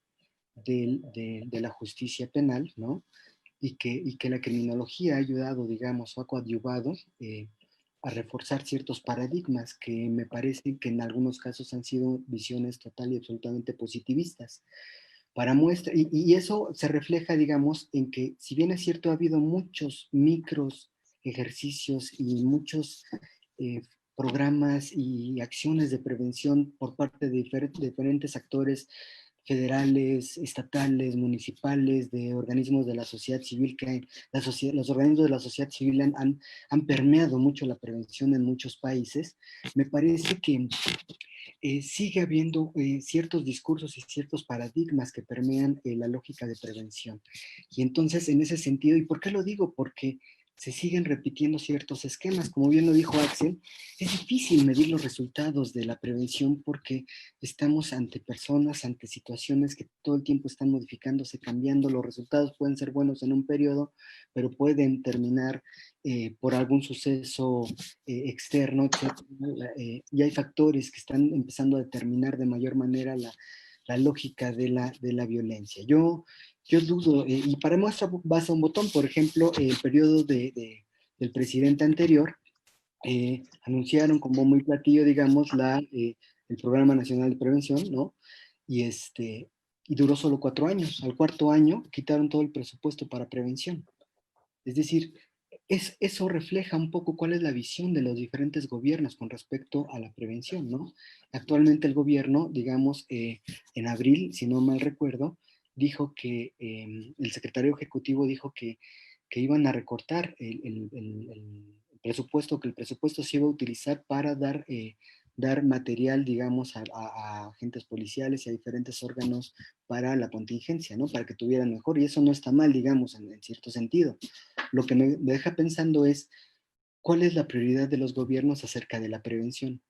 la justicia penal, ¿no? Y que la criminología ha ayudado, digamos, o ha coadyuvado a reforzar ciertos paradigmas que me parece que en algunos casos han sido visiones total y absolutamente positivistas. Para muestra, y eso se refleja, digamos, en que si bien es cierto, ha habido muchos micros ejercicios y muchos programas y acciones de prevención por parte de diferentes actores federales, estatales, municipales, de organismos de la sociedad civil, los organismos de la sociedad civil han permeado mucho la prevención en muchos países. Me parece que sigue habiendo ciertos discursos y ciertos paradigmas que permean la lógica de prevención. Y entonces, en ese sentido, ¿y por qué lo digo? Porque se siguen repitiendo ciertos esquemas. Como bien lo dijo Axel, es difícil medir los resultados de la prevención porque estamos ante personas, ante situaciones que todo el tiempo están modificándose, cambiando. Los resultados pueden ser buenos en un periodo, pero pueden terminar por algún suceso externo, etc. Y hay factores que están empezando a determinar de mayor manera la lógica de la violencia. Yo dudo, y para muestra basta un botón, por ejemplo, el periodo del presidente anterior, anunciaron como muy platillo, digamos, el Programa Nacional de Prevención, ¿no? Y y duró solo 4 años. Al cuarto año quitaron todo el presupuesto para prevención. Es decir, eso refleja un poco cuál es la visión de los diferentes gobiernos con respecto a la prevención, ¿no? Actualmente el gobierno, digamos, en abril, si no mal recuerdo, dijo que el secretario ejecutivo dijo que iban a recortar el presupuesto, que el presupuesto se iba a utilizar para dar material, digamos, a agentes policiales y a diferentes órganos para la contingencia, ¿no? Para que tuvieran mejor, y eso no está mal, digamos, en cierto sentido. Lo que me deja pensando es cuál es la prioridad de los gobiernos acerca de la prevención.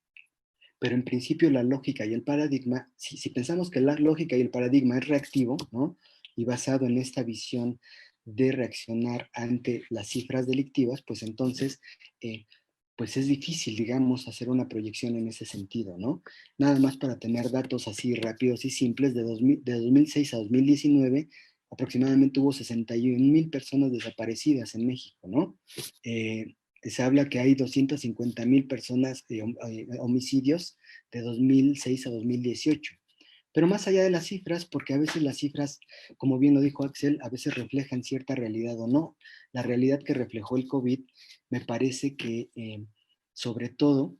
Pero en principio la lógica y el paradigma, si pensamos que la lógica y el paradigma es reactivo, ¿no? Y basado en esta visión de reaccionar ante las cifras delictivas, pues entonces, pues es difícil, digamos, hacer una proyección en ese sentido, ¿no? Nada más para tener datos así rápidos y simples, de 2006 a 2019, aproximadamente hubo 61,000 personas desaparecidas en México, ¿no? Se habla que hay 250,000 personas, homicidios de 2006 a 2018. Pero más allá de las cifras, porque a veces las cifras, como bien lo dijo Axel, a veces reflejan cierta realidad o no. La realidad que reflejó el COVID me parece que, sobre todo,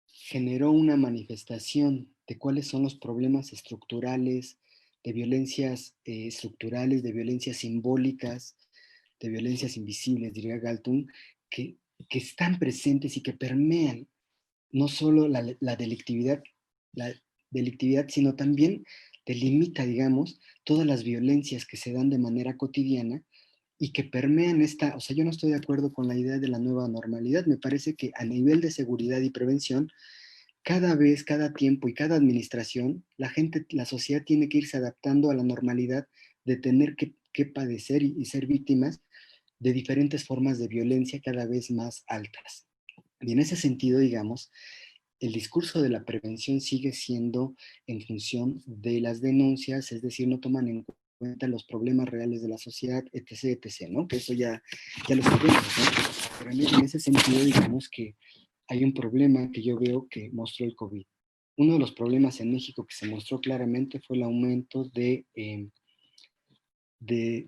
generó una manifestación de cuáles son los problemas estructurales, de violencias estructurales, de violencias simbólicas, de violencias invisibles, diría Galtung, que, que están presentes y que permean no solo la delictividad, sino también delimita, digamos, todas las violencias que se dan de manera cotidiana y que permean esta, o sea, yo no estoy de acuerdo con la idea de la nueva normalidad, me parece que a nivel de seguridad y prevención, cada vez, cada tiempo y cada administración, la gente, la sociedad tiene que irse adaptando a la normalidad de tener que padecer y ser víctimas de diferentes formas de violencia cada vez más altas. Y en ese sentido, digamos, el discurso de la prevención sigue siendo en función de las denuncias, es decir, no toman en cuenta los problemas reales de la sociedad, etc., etc., ¿no? Que eso ya lo sabemos, ¿no? Pero en ese sentido, digamos que hay un problema que yo veo que mostró el COVID. Uno de los problemas en México que se mostró claramente fue el aumento de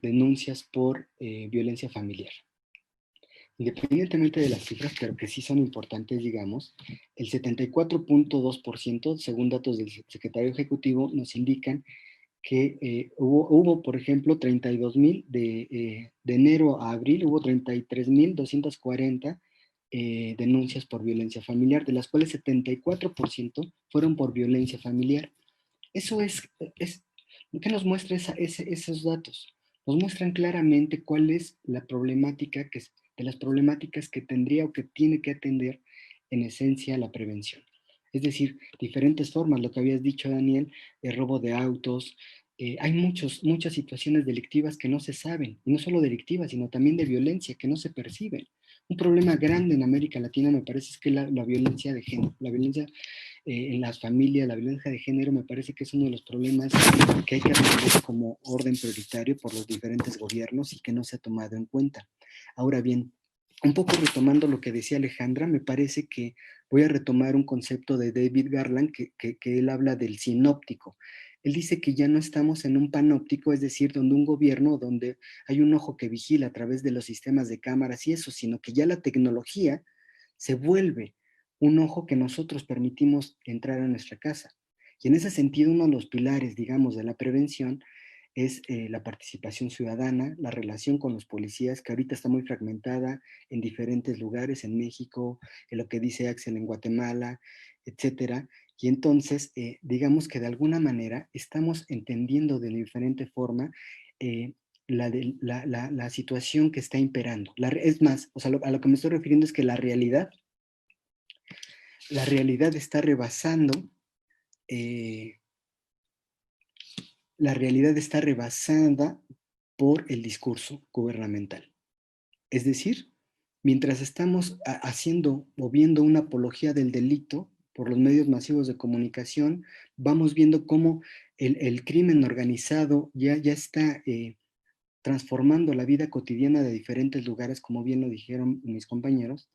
denuncias por violencia familiar. Independientemente de las cifras, pero que sí son importantes, digamos, el 74.2%, según datos del secretario ejecutivo, nos indican que hubo, por ejemplo, 32,000 de enero a abril, hubo 33,240 denuncias por violencia familiar, de las cuales 74% fueron por violencia familiar. Eso ¿qué nos muestra esos datos? Nos muestran claramente cuál es la problemática de las problemáticas que tendría o que tiene que atender en esencia la prevención. Es decir, diferentes formas, lo que habías dicho, Daniel, el robo de autos, hay muchas situaciones delictivas que no se saben, y no solo delictivas, sino también de violencia que no se perciben. Un problema grande en América Latina me parece es que la violencia de género, la violencia en las familias, la violencia de género me parece que es uno de los problemas que hay que atender como orden prioritario por los diferentes gobiernos y que no se ha tomado en cuenta. Ahora bien, un poco retomando lo que decía Alejandra, me parece que voy a retomar un concepto de David Garland que él habla del sinóptico. Él dice que ya no estamos en un panóptico, es decir, donde un gobierno, donde hay un ojo que vigila a través de los sistemas de cámaras y eso, sino que ya la tecnología se vuelve un ojo que nosotros permitimos entrar a nuestra casa. Y en ese sentido, uno de los pilares, digamos, de la prevención es la participación ciudadana, la relación con los policías, que ahorita está muy fragmentada en diferentes lugares, en México, en lo que dice Axel en Guatemala, etcétera. Y entonces, digamos que de alguna manera estamos entendiendo de diferente forma la situación que está imperando. Es más, o sea, a lo que me estoy refiriendo es que la realidad está rebasando, la realidad está rebasada por el discurso gubernamental. Es decir, mientras estamos haciendo o viendo una apología del delito por los medios masivos de comunicación, vamos viendo cómo el crimen organizado ya está transformando la vida cotidiana de diferentes lugares, como bien lo dijeron mis compañeros,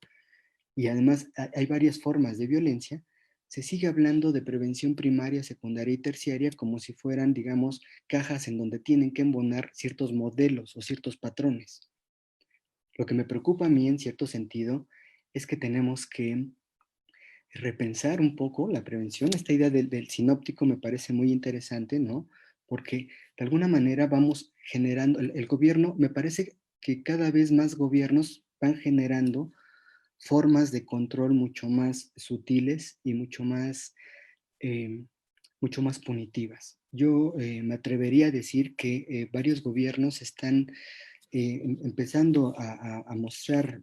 y además hay varias formas de violencia, se sigue hablando de prevención primaria, secundaria y terciaria como si fueran, digamos, cajas en donde tienen que embonar ciertos modelos o ciertos patrones. Lo que me preocupa a mí en cierto sentido es que tenemos que repensar un poco la prevención. Esta idea del sinóptico me parece muy interesante, ¿no? Porque de alguna manera vamos generando, el gobierno, me parece que cada vez más gobiernos van generando formas de control mucho más sutiles y eh, mucho más punitivas. Yo me atrevería a decir que varios gobiernos están empezando a mostrar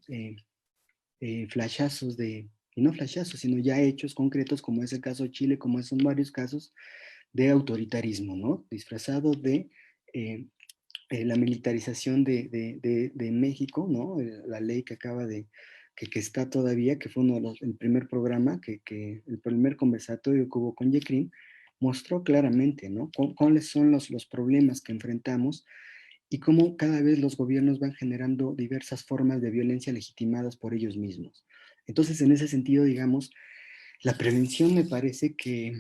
flashazos y no flashazos, sino ya hechos concretos, como es el caso de Chile, como son varios casos de autoritarismo, ¿no? Disfrazado de la militarización de México, ¿no? La ley que acaba que está todavía, que fue el primer programa, el primer conversatorio que hubo con Yecrim, mostró claramente, ¿no? Cuáles son los problemas que enfrentamos y cómo cada vez los gobiernos van generando diversas formas de violencia legitimadas por ellos mismos. Entonces, en ese sentido, digamos, la prevención me parece que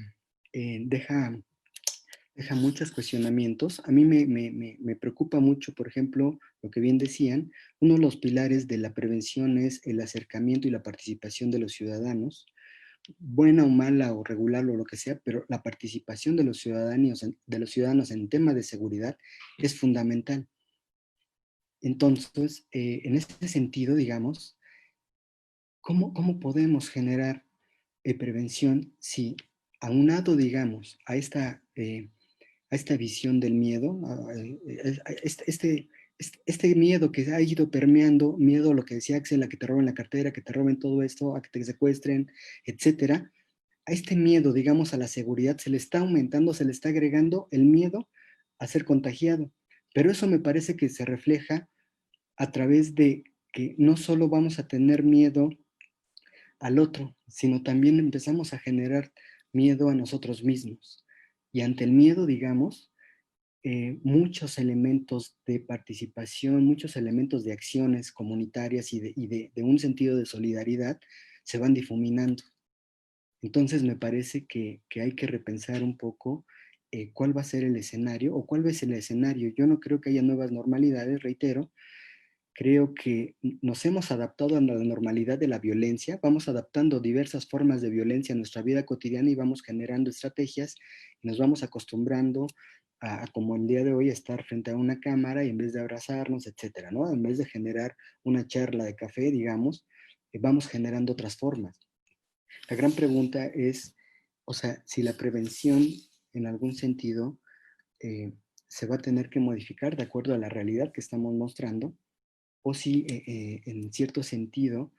deja muchos cuestionamientos. A mí me preocupa mucho, por ejemplo, lo que bien decían, uno de los pilares de la prevención es el acercamiento y la participación de los ciudadanos, buena o mala o regular o lo que sea, pero la participación de los ciudadanos en temas de seguridad es fundamental. Entonces, en este sentido, digamos, ¿cómo podemos generar prevención si aunado, digamos, a esta visión del miedo, este miedo que ha ido permeando, miedo a lo que decía Axel, a que te roben la cartera, que te roben todo esto, a que te secuestren, etcétera, a este miedo, digamos, a la seguridad, se le está aumentando, se le está agregando el miedo a ser contagiado. Pero eso me parece que se refleja a través de que no solo vamos a tener miedo al otro, sino también empezamos a generar miedo a nosotros mismos. Y ante el miedo, digamos, muchos elementos de participación, muchos elementos de acciones comunitarias y de un sentido de solidaridad se van difuminando. Entonces me parece que hay que repensar un poco cuál va a ser el escenario o cuál es el escenario. Yo no creo que haya nuevas normalidades, reitero. Creo que nos hemos adaptado a la normalidad de la violencia, vamos adaptando diversas formas de violencia a nuestra vida cotidiana y vamos generando estrategias y nos vamos acostumbrando como el día de hoy, estar frente a una cámara y en vez de abrazarnos, etcétera, ¿no? En vez de generar una charla de café, digamos, vamos generando otras formas. La gran pregunta es, o sea, si la prevención en algún sentido se va a tener que modificar de acuerdo a la realidad que estamos mostrando, o si en cierto sentido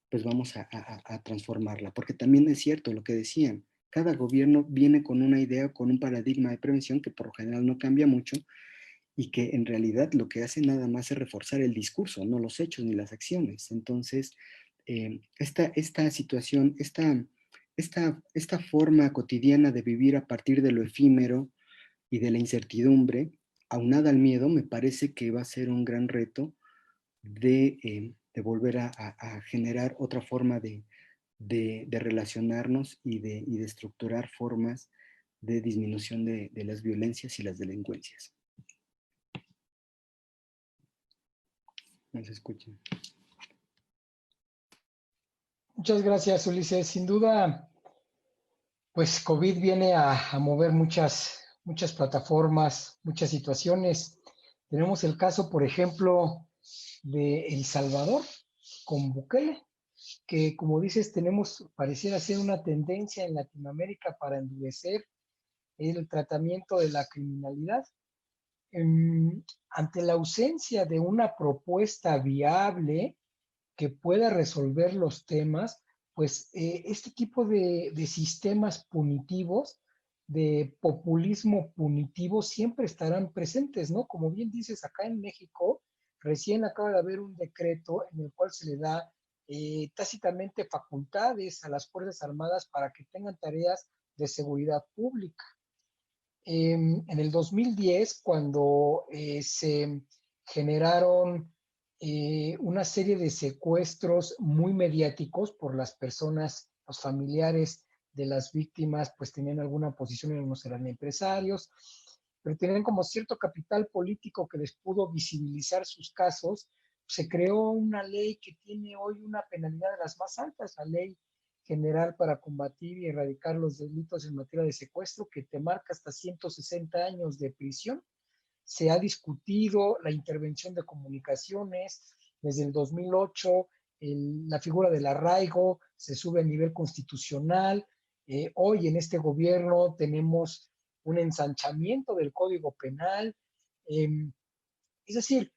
pues vamos a transformarla. Porque también es cierto lo que decían, cada gobierno viene con una idea, con un paradigma de prevención que por lo general no cambia mucho y que en realidad lo que hace nada más es reforzar el discurso, no los hechos ni las acciones. Entonces, esta situación, esta forma cotidiana de vivir a partir de lo efímero y de la incertidumbre, aunada al miedo, me parece que va a ser un gran reto de volver a generar otra forma de relacionarnos y de estructurar formas de disminución de las violencias y las delincuencias. No se escuchan. Muchas gracias, Ulises. Sin duda, pues COVID viene a mover muchas plataformas, muchas situaciones. Tenemos el caso, por ejemplo, de El Salvador con Bukele, que como dices, pareciera ser una tendencia en Latinoamérica para endurecer el tratamiento de la criminalidad. Ante la ausencia de una propuesta viable que pueda resolver los temas, pues este tipo de sistemas punitivos, de populismo punitivo, siempre estarán presentes, ¿no? Como bien dices, acá en México recién acaba de haber un decreto en el cual se le da tácitamente facultades a las Fuerzas Armadas para que tengan tareas de seguridad pública. En el 2010, cuando se generaron una serie de secuestros muy mediáticos por las personas los familiares de las víctimas pues tenían alguna posición, algunos eran empresarios, pero tenían como cierto capital político que les pudo visibilizar sus casos. Se creó una ley que tiene hoy una penalidad de las más altas, la Ley General para combatir y erradicar los delitos en materia de secuestro, que te marca hasta 160 años de prisión. Se ha discutido la intervención de comunicaciones desde el 2008, la figura del arraigo se sube a nivel constitucional. Hoy en este gobierno tenemos un ensanchamiento del Código Penal. Es decir,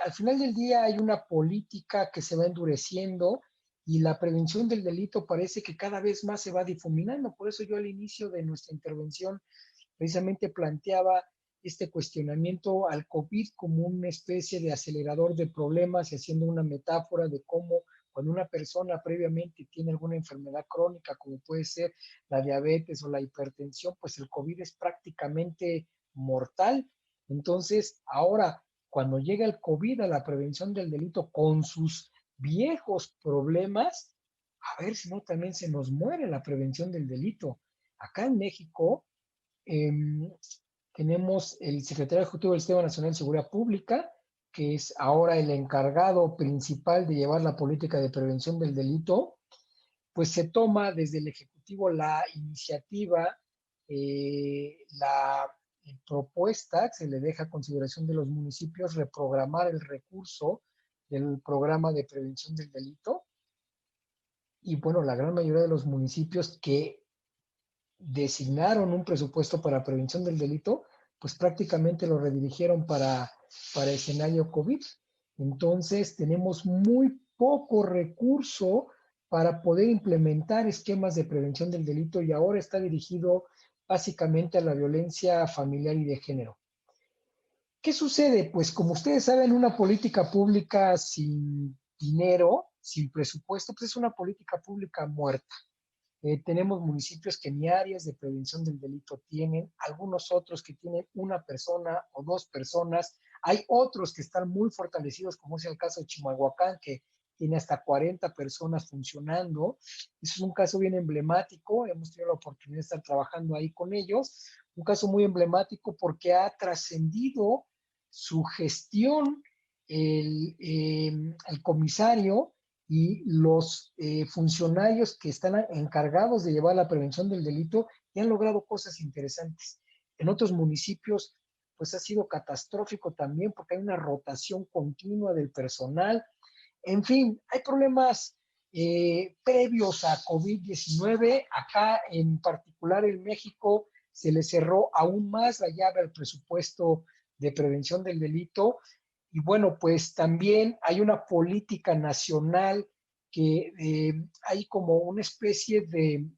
al final del día hay una política que se va endureciendo y la prevención del delito parece que cada vez más se va difuminando. Por eso yo al inicio de nuestra intervención precisamente planteaba este cuestionamiento al COVID como una especie de acelerador de problemas y haciendo una metáfora de cómo cuando una persona previamente tiene alguna enfermedad crónica, como puede ser la diabetes o la hipertensión, pues el COVID es prácticamente mortal. Entonces, ahora, cuando llega el COVID a la prevención del delito con sus viejos problemas, a ver si no también se nos muere la prevención del delito. Acá en México, eh, tenemos el secretario ejecutivo del Sistema Nacional de Seguridad Pública, que es ahora el encargado principal de llevar la política de prevención del delito. Pues se toma desde el Ejecutivo la iniciativa, la propuesta, se le deja a consideración de los municipios reprogramar el recurso del programa de prevención del delito. Y bueno, la gran mayoría de los municipios que designaron un presupuesto para prevención del delito, pues prácticamente lo redirigieron para escenario COVID. Entonces, tenemos muy poco recurso para poder implementar esquemas de prevención del delito y ahora está dirigido básicamente a la violencia familiar y de género. ¿Qué sucede? Pues como ustedes saben, una política pública sin dinero, sin presupuesto, pues es una política pública muerta. Tenemos municipios que ni áreas de prevención del delito tienen, algunos otros que tienen una persona o dos personas, hay otros que están muy fortalecidos, como es el caso de Chimalhuacán, que tiene hasta 40 personas funcionando. Eso es un caso bien emblemático, hemos tenido la oportunidad de estar trabajando ahí con ellos, un caso muy emblemático porque ha trascendido su gestión el comisario y los funcionarios que están encargados de llevar la prevención del delito y han logrado cosas interesantes. En otros municipios, pues ha sido catastrófico también porque hay una rotación continua del personal. En fin, hay problemas previos a COVID-19. Acá en particular en México se le cerró aún más la llave al presupuesto de prevención del delito. Y bueno, pues también hay una política nacional que hay como una especie de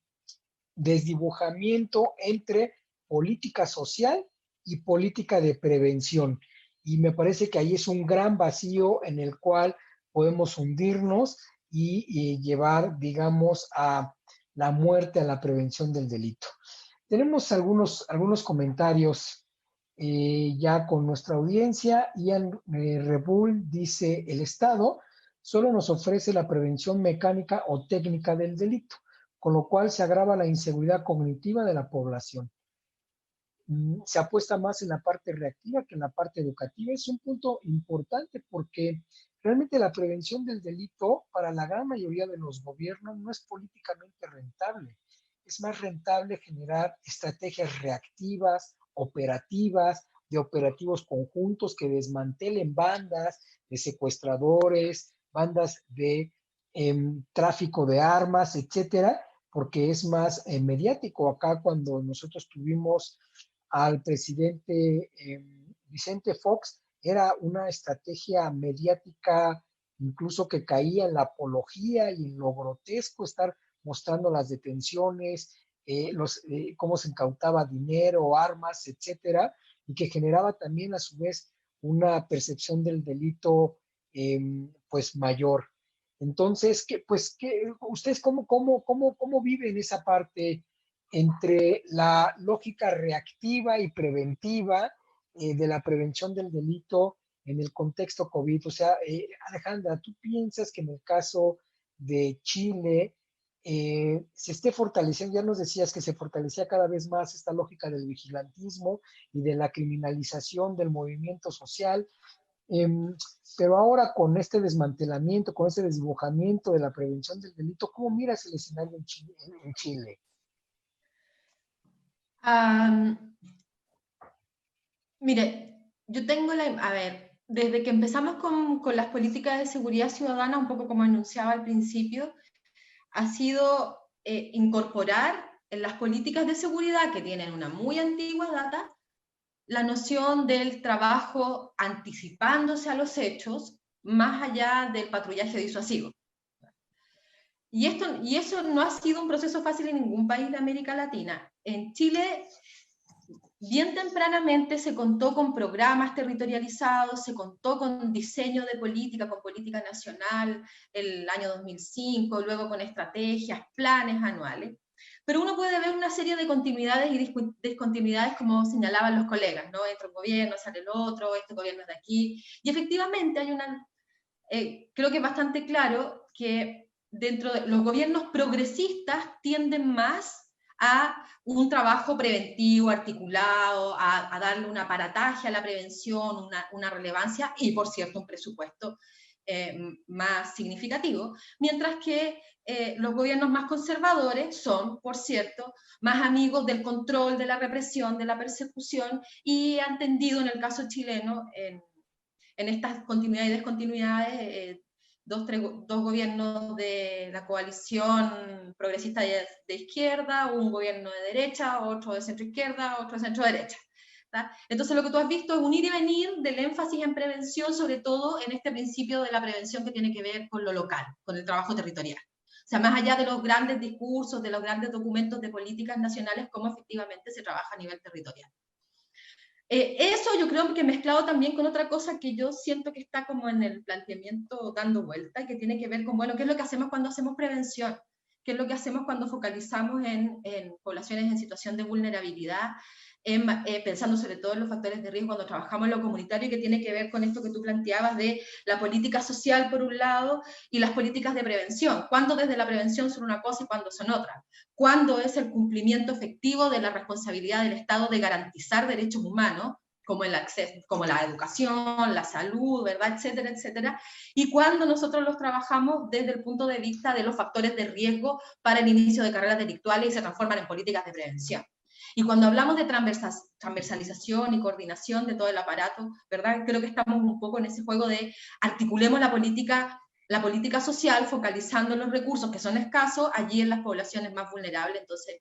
desdibujamiento entre política social y política de prevención. Y me parece que ahí es un gran vacío en el cual podemos hundirnos y llevar, digamos, a la muerte, a la prevención del delito. Tenemos algunos comentarios ya con nuestra audiencia. Ian Rebull dice, el Estado solo nos ofrece la prevención mecánica o técnica del delito, con lo cual se agrava la inseguridad cognitiva de la población. Se apuesta más en la parte reactiva que en la parte educativa. Es un punto importante porque realmente la prevención del delito para la gran mayoría de los gobiernos no es políticamente rentable. Es más rentable generar estrategias reactivas, operativas, de operativos conjuntos que desmantelen bandas de secuestradores, bandas de tráfico de armas, etcétera, porque es más mediático. Acá cuando nosotros tuvimos al presidente Vicente Fox, era una estrategia mediática incluso que caía en la apología y en lo grotesco, estar mostrando las detenciones, cómo se incautaba dinero, armas, etcétera, y que generaba también a su vez una percepción del delito pues mayor. Entonces, ¿ustedes cómo viven esa parte entre la lógica reactiva y preventiva de la prevención del delito en el contexto COVID? O sea, Alejandra, ¿tú piensas que en el caso de Chile se esté fortaleciendo. Ya nos decías que se fortalecía cada vez más esta lógica del vigilantismo y de la criminalización del movimiento social. Pero ahora con este desmantelamiento, con este desdibujamiento de la prevención del delito, ¿cómo miras el escenario en Chile? Mire, yo tengo a ver, desde que empezamos con las políticas de seguridad ciudadana, un poco como anunciaba al principio, ha sido incorporar en las políticas de seguridad, que tienen una muy antigua data, la noción del trabajo anticipándose a los hechos, más allá del patrullaje disuasivo. Y eso no ha sido un proceso fácil en ningún país de América Latina. En Chile, bien tempranamente se contó con programas territorializados, se contó con diseño de política, con política nacional el año 2005, luego con estrategias, planes anuales. Pero uno puede ver una serie de continuidades y discontinuidades, como señalaban los colegas, ¿no? Entra un gobierno, sale el otro, este gobierno es de aquí. Y efectivamente hay creo que es bastante claro que dentro de los gobiernos progresistas tienden más a un trabajo preventivo, articulado, a darle un aparataje a la prevención, una relevancia y, por cierto, un presupuesto más significativo, mientras que los gobiernos más conservadores son, por cierto, más amigos del control, de la represión, de la persecución, y han tendido, en el caso chileno, en estas continuidades y descontinuidades, dos gobiernos de la coalición progresista de izquierda, un gobierno de derecha, otro de centro izquierda, otro de centro derecha. Entonces lo que tú has visto es un ir y venir del énfasis en prevención, sobre todo en este principio de la prevención que tiene que ver con lo local, con el trabajo territorial. O sea, más allá de los grandes discursos, de los grandes documentos de políticas nacionales, cómo efectivamente se trabaja a nivel territorial. Eso yo creo que mezclado también con otra cosa que yo siento que está como en el planteamiento dando vuelta, que tiene que ver con, bueno, ¿qué es lo que hacemos cuando hacemos prevención? ¿Qué es lo que hacemos cuando focalizamos en poblaciones en situación de vulnerabilidad? Pensando sobre todo en los factores de riesgo cuando trabajamos en lo comunitario, que tiene que ver con esto que tú planteabas de la política social por un lado y las políticas de prevención. ¿Cuándo desde la prevención son una cosa y cuándo son otra? ¿Cuándo es el cumplimiento efectivo de la responsabilidad del Estado de garantizar derechos humanos, como el acceso, como la educación, la salud, ¿verdad?, etcétera, etcétera? Y cuando nosotros los trabajamos desde el punto de vista de los factores de riesgo para el inicio de carreras delictuales y se transforman en políticas de prevención. Y cuando hablamos de transversalización y coordinación de todo el aparato, ¿verdad?, creo que estamos un poco en ese juego de articulemos la política social, focalizando los recursos que son escasos allí en las poblaciones más vulnerables. Entonces,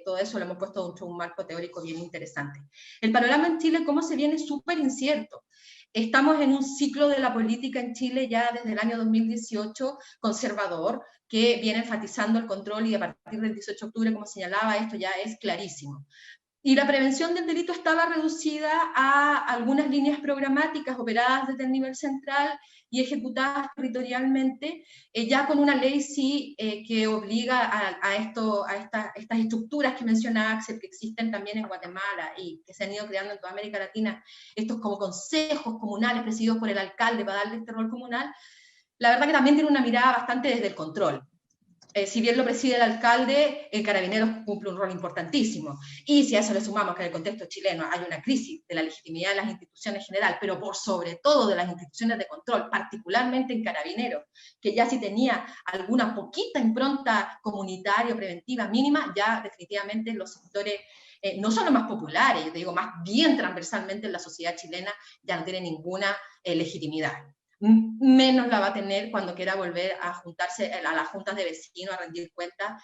todo eso lo hemos puesto dentro de un marco teórico bien interesante. El panorama en Chile, ¿cómo se viene? Súper incierto. Estamos en un ciclo de la política en Chile ya desde el año 2018 conservador, que viene enfatizando el control, y a partir del 18 de octubre, como señalaba, esto ya es clarísimo. Y la prevención del delito estaba reducida a algunas líneas programáticas operadas desde el nivel central y ejecutadas territorialmente, ya con una ley sí que obliga a estas estructuras que menciona Axel, que existen también en Guatemala y que se han ido creando en toda América Latina, estos como consejos comunales presididos por el alcalde para darle este rol comunal. La verdad que también tiene una mirada bastante desde el control. Si bien lo preside el alcalde, el Carabineros cumple un rol importantísimo. Y si a eso le sumamos que en el contexto chileno hay una crisis de la legitimidad de las instituciones en general, pero por sobre todo de las instituciones de control, particularmente en Carabineros, que ya si tenía alguna poquita impronta comunitaria o preventiva mínima, ya definitivamente los sectores, no solo más populares, yo te digo, más bien transversalmente en la sociedad chilena, ya no tienen ninguna legitimidad. Menos la va a tener cuando quiera volver a juntarse a las juntas de vecinos, a rendir cuentas.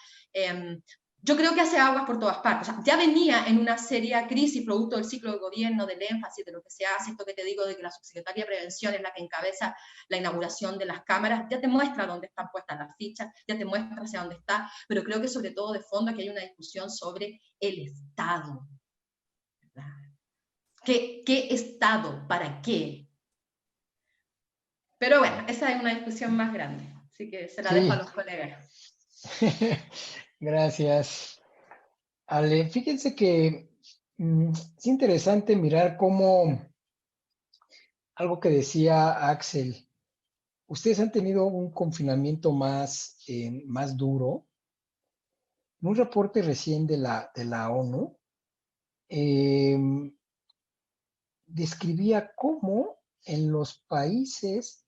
Yo creo que hace aguas por todas partes. O sea, ya venía en una seria crisis producto del ciclo de gobierno, del énfasis, de lo que se hace, esto que te digo de que la subsecretaria de Prevención es la que encabeza la inauguración de las cámaras, ya te muestra dónde están puestas las fichas, ya te muestra hacia dónde está, pero creo que sobre todo de fondo aquí hay una discusión sobre el Estado. ¿Qué Estado? ¿Para qué? Pero bueno, esa es una discusión más grande, así que se la dejo a los colegas. Gracias. Ale, fíjense que es interesante mirar cómo, algo que decía Axel, ustedes han tenido un confinamiento más duro, en un reporte recién de la ONU, eh, describía cómo en los países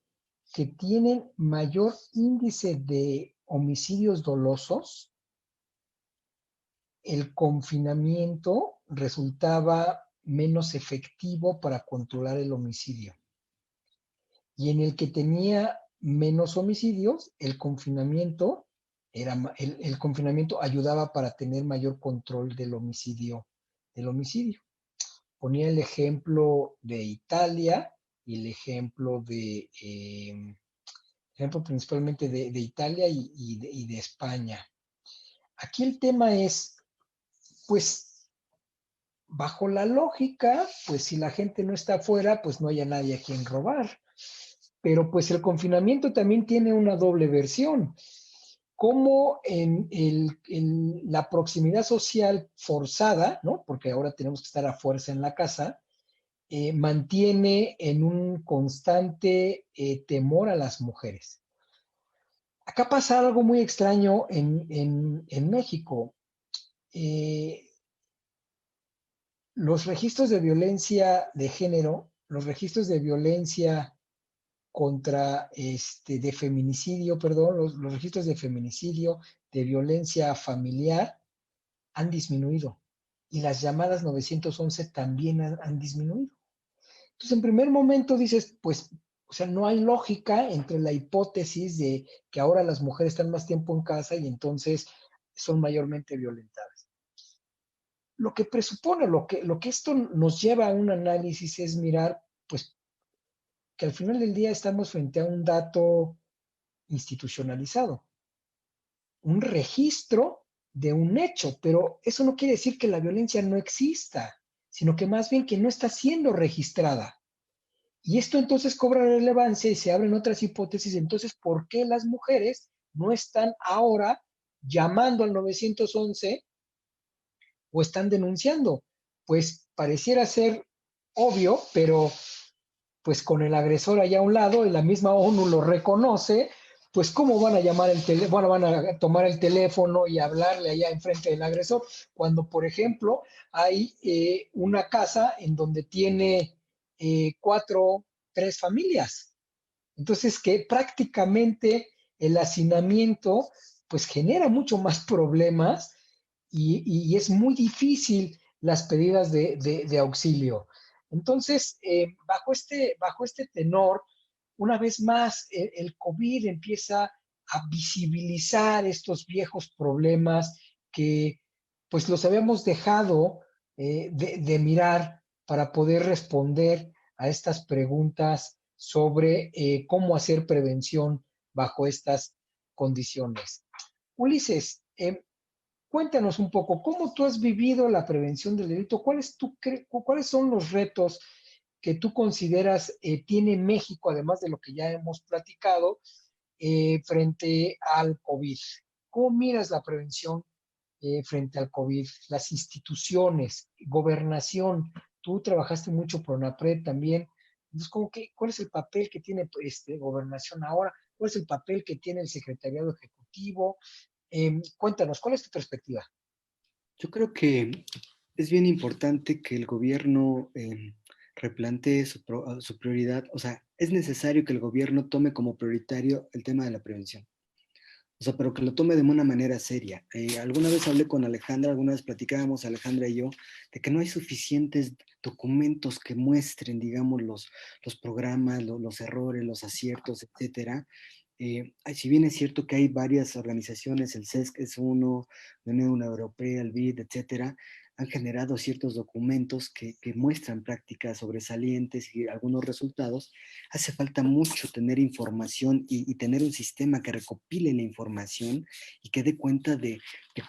que tienen mayor índice de homicidios dolosos, el confinamiento resultaba menos efectivo para controlar el homicidio. Y en el que tenía menos homicidios, el confinamiento ayudaba para tener mayor control del homicidio. Ponía el ejemplo de Italia y el ejemplo principalmente de Italia y de España. Aquí el tema es, pues, bajo la lógica, pues si la gente no está afuera, pues no haya nadie a quien robar. Pero pues el confinamiento también tiene una doble versión. Como en la proximidad social forzada, ¿no? Porque ahora tenemos que estar a fuerza en la casa, mantiene en un constante temor a las mujeres. Acá pasa algo muy extraño en México. Los registros de violencia de género, los registros de violencia de feminicidio, perdón, los registros de feminicidio, de violencia familiar, han disminuido. Y las llamadas 911 también han disminuido. Entonces, en primer momento dices, pues, o sea, no hay lógica entre la hipótesis de que ahora las mujeres están más tiempo en casa y entonces son mayormente violentadas. Lo que presupone, lo que esto nos lleva a un análisis es mirar, pues, que al final del día estamos frente a un dato institucionalizado, un registro de un hecho, pero eso no quiere decir que la violencia no exista, sino que más bien que no está siendo registrada. Y esto entonces cobra relevancia y se abren otras hipótesis. Entonces, ¿por qué las mujeres no están ahora llamando al 911 o están denunciando? Pues pareciera ser obvio, pero pues con el agresor allá a un lado y la misma ONU lo reconoce, pues cómo van a llamar van a tomar el teléfono y hablarle allá enfrente del agresor, cuando por ejemplo hay una casa en donde tiene 3 familias. Entonces que prácticamente el hacinamiento pues genera mucho más problemas y es muy difícil las pedidas de auxilio. Entonces, bajo este tenor, una vez más, el COVID empieza a visibilizar estos viejos problemas que pues los habíamos dejado de mirar para poder responder a estas preguntas sobre cómo hacer prevención bajo estas condiciones. Ulises, cuéntanos un poco, ¿cómo tú has vivido la prevención del delito? ¿Cuáles son los retos que tú consideras tiene México, además de lo que ya hemos platicado, frente al COVID? ¿Cómo miras la prevención frente al COVID? Las instituciones, gobernación, tú trabajaste mucho por Pronapred también. Entonces, ¿cuál es el papel que tiene gobernación ahora? ¿Cuál es el papel que tiene el secretariado ejecutivo? Cuéntanos, ¿cuál es tu perspectiva? Yo creo que es bien importante que el gobierno replantee su prioridad. O sea, es necesario que el gobierno tome como prioritario el tema de la prevención. O sea, pero que lo tome de una manera seria. Alguna vez hablé con Alejandra, alguna vez platicábamos Alejandra y yo, de que no hay suficientes documentos que muestren, digamos, los programas, los errores, los aciertos, etcétera. Si bien es cierto que hay varias organizaciones, el CESC es uno, la Unión Europea, el BID, etcétera, han generado ciertos documentos que muestran prácticas sobresalientes y algunos resultados. Hace falta mucho tener información y tener un sistema que recopile la información y que dé cuenta de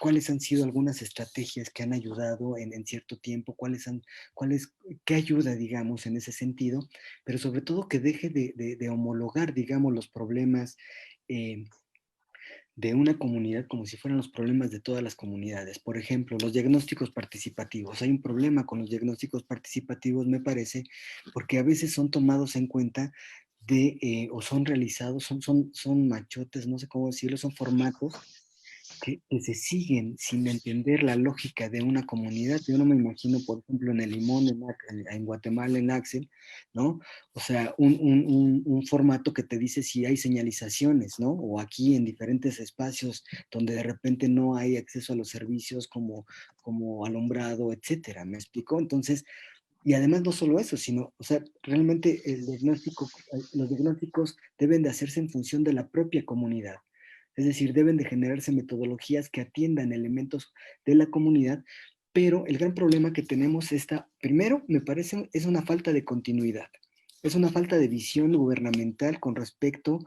cuáles han sido algunas estrategias que han ayudado en cierto tiempo, qué ayuda, digamos, en ese sentido, pero sobre todo que deje de homologar, digamos, los problemas de una comunidad como si fueran los problemas de todas las comunidades. Por ejemplo, los diagnósticos participativos. Hay un problema con los diagnósticos participativos, me parece, porque a veces son tomados en cuenta o son realizados, son machotes, no sé cómo decirlo, son formatos que se siguen sin entender la lógica de una comunidad. Yo no me imagino, por ejemplo, en el Limón, en Guatemala, en Axel, ¿no? O sea, un formato que te dice si hay señalizaciones, ¿no? O aquí en diferentes espacios donde de repente no hay acceso a los servicios como alumbrado, etcétera. ¿Me explico? Entonces, y además no solo eso, sino, o sea, realmente los diagnósticos deben de hacerse en función de la propia comunidad. Es decir, deben de generarse metodologías que atiendan elementos de la comunidad, pero el gran problema que tenemos primero, me parece, es una falta de continuidad. Es una falta de visión gubernamental con respecto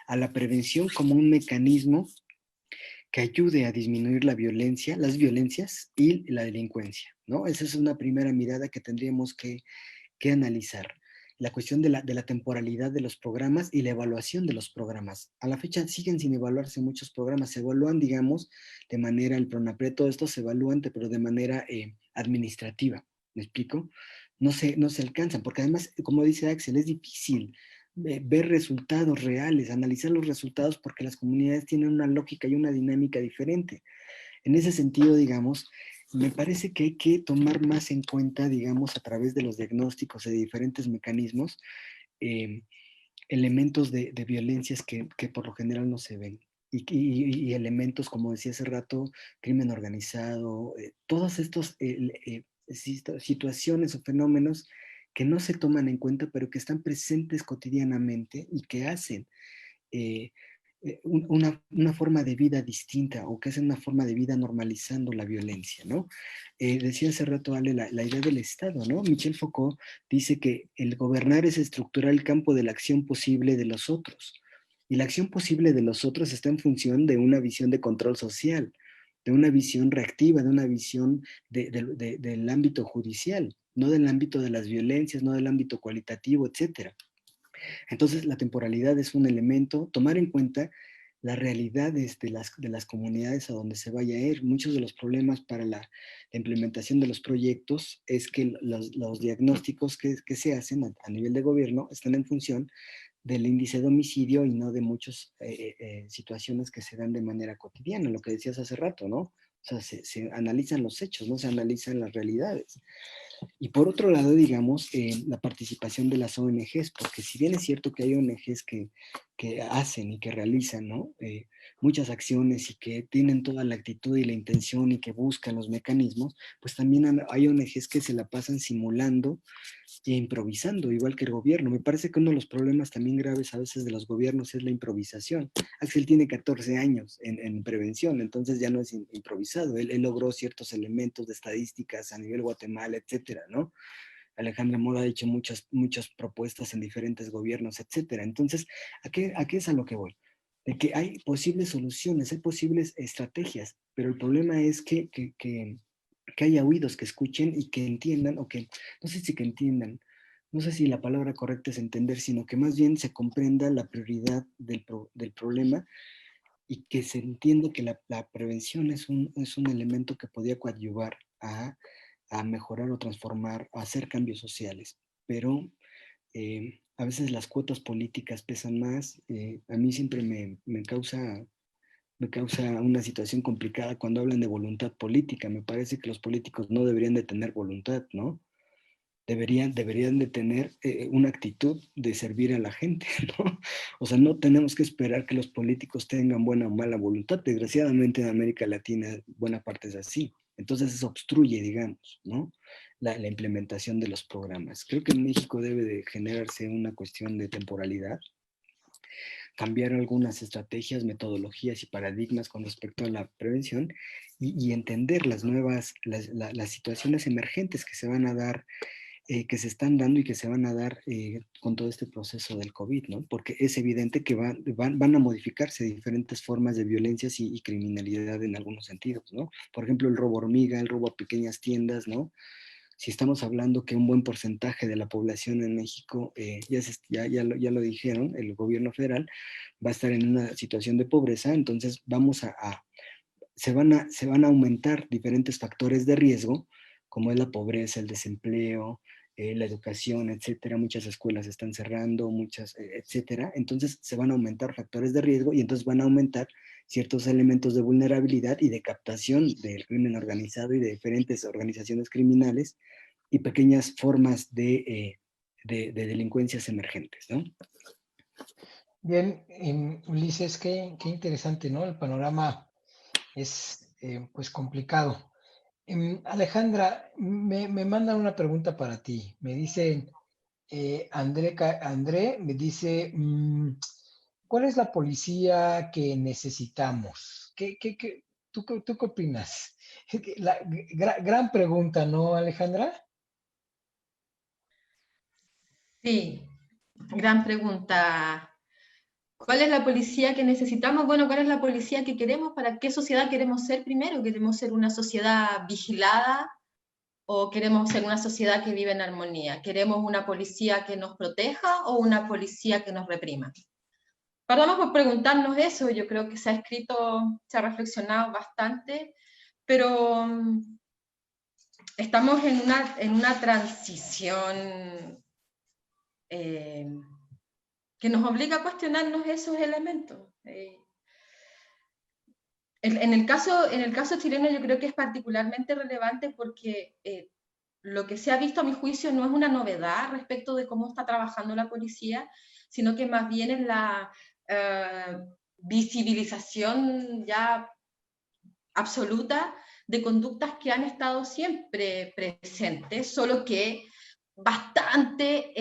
a la prevención como un mecanismo que ayude a disminuir la violencia, las violencias y la delincuencia, ¿no? Esa es una primera mirada que tendríamos que analizar. La cuestión de la temporalidad de los programas y la evaluación de los programas. A la fecha siguen sin evaluarse muchos programas. Se evalúan, digamos, de manera, el PRONAPRED, todo esto se evalúan, pero de manera administrativa. ¿Me explico? No se alcanzan, porque además, como dice Axel, es difícil ver resultados reales, analizar los resultados, porque las comunidades tienen una lógica y una dinámica diferente. En ese sentido, digamos, me parece que hay que tomar más en cuenta, digamos, a través de los diagnósticos y de diferentes mecanismos, eh, elementos de violencias que por lo general no se ven. Y elementos, como decía hace rato, crimen organizado, todas estas situaciones o fenómenos que no se toman en cuenta, pero que están presentes cotidianamente y que hacen eh, una forma de vida distinta, o que hacen una forma de vida normalizando la violencia, ¿no? Decía hace rato Ale la idea del Estado, ¿no? Michel Foucault dice que el gobernar es estructurar el campo de la acción posible de los otros. Y la acción posible de los otros está en función de una visión de control social, de una visión reactiva, de una visión del ámbito judicial, no del ámbito de las violencias, no del ámbito cualitativo, etcétera. Entonces, la temporalidad es un elemento, tomar en cuenta las realidades de las comunidades a donde se vaya a ir. Muchos de los problemas para la implementación de los proyectos es que los diagnósticos que se hacen a nivel de gobierno están en función del índice de homicidio y no de muchas situaciones que se dan de manera cotidiana, lo que decías hace rato, ¿no? O sea, se analizan los hechos, no se analizan las realidades. Y por otro lado, digamos, la participación de las ONGs, porque si bien es cierto que hay ONGs que hacen y que realizan, ¿no? Muchas acciones y que tienen toda la actitud y la intención y que buscan los mecanismos, pues también hay ONGs que se la pasan simulando e improvisando, igual que el gobierno. Me parece que uno de los problemas también graves a veces de los gobiernos es la improvisación. Axel tiene 14 años en prevención, entonces ya no es improvisado. Él logró ciertos elementos de estadísticas a nivel Guatemala, etcétera, ¿no? Alejandra Mora ha hecho muchas propuestas en diferentes gobiernos, etcétera. Entonces, ¿a qué es a lo que voy? De que hay posibles soluciones, hay posibles estrategias, pero el problema es que haya oídos que escuchen y que entiendan, o que, no sé si que entiendan, no sé si la palabra correcta es entender, sino que más bien se comprenda la prioridad del problema y que se entienda que la prevención es un elemento que podía coadyuvar a mejorar o transformar, a hacer cambios sociales. Pero a veces las cuotas políticas pesan más. A mí siempre me causa una situación complicada cuando hablan de voluntad política. Me parece que los políticos no deberían de tener voluntad, ¿no? Deberían de tener una actitud de servir a la gente, ¿no? O sea, no tenemos que esperar que los políticos tengan buena o mala voluntad. Desgraciadamente en América Latina buena parte es así. Entonces eso obstruye, digamos, ¿no? La implementación de los programas. Creo que en México debe de generarse una cuestión de temporalidad, cambiar algunas estrategias, metodologías y paradigmas con respecto a la prevención y entender las situaciones emergentes que se van a dar, que se están dando y que se van a dar con todo este proceso del COVID, ¿no? Porque es evidente que van a modificarse diferentes formas de violencias y criminalidad en algunos sentidos, ¿no? Por ejemplo, el robo hormiga, el robo a pequeñas tiendas, ¿no? Si estamos hablando que un buen porcentaje de la población en México, ya lo dijeron, el gobierno federal va a estar en una situación de pobreza, entonces se van a aumentar diferentes factores de riesgo, como es la pobreza, el desempleo, la educación, etcétera, muchas escuelas están cerrando, muchas, etcétera, entonces se van a aumentar factores de riesgo y entonces van a aumentar ciertos elementos de vulnerabilidad y de captación del crimen organizado y de diferentes organizaciones criminales y pequeñas formas de delincuencias emergentes, ¿no? Bien, Ulises, qué interesante, ¿no? El panorama es pues complicado. Alejandra, me mandan una pregunta para ti. Me dicen, André me dice, ¿cuál es la policía que necesitamos? ¿Tú qué opinas? Gran pregunta, ¿no, Alejandra? Sí, gran pregunta. ¿Cuál es la policía que necesitamos? Bueno, ¿cuál es la policía que queremos? ¿Para qué sociedad queremos ser primero? ¿Queremos ser una sociedad vigilada o queremos ser una sociedad que vive en armonía? ¿Queremos una policía que nos proteja o una policía que nos reprima? Partamos por preguntarnos eso. Yo creo que se ha escrito, se ha reflexionado bastante, pero estamos en una transición que nos obliga a cuestionarnos esos elementos. En el caso chileno yo creo que es particularmente relevante porque lo que se ha visto a mi juicio no es una novedad respecto de cómo está trabajando la policía, sino que más bien es la visibilización ya absoluta de conductas que han estado siempre presentes, solo que bastante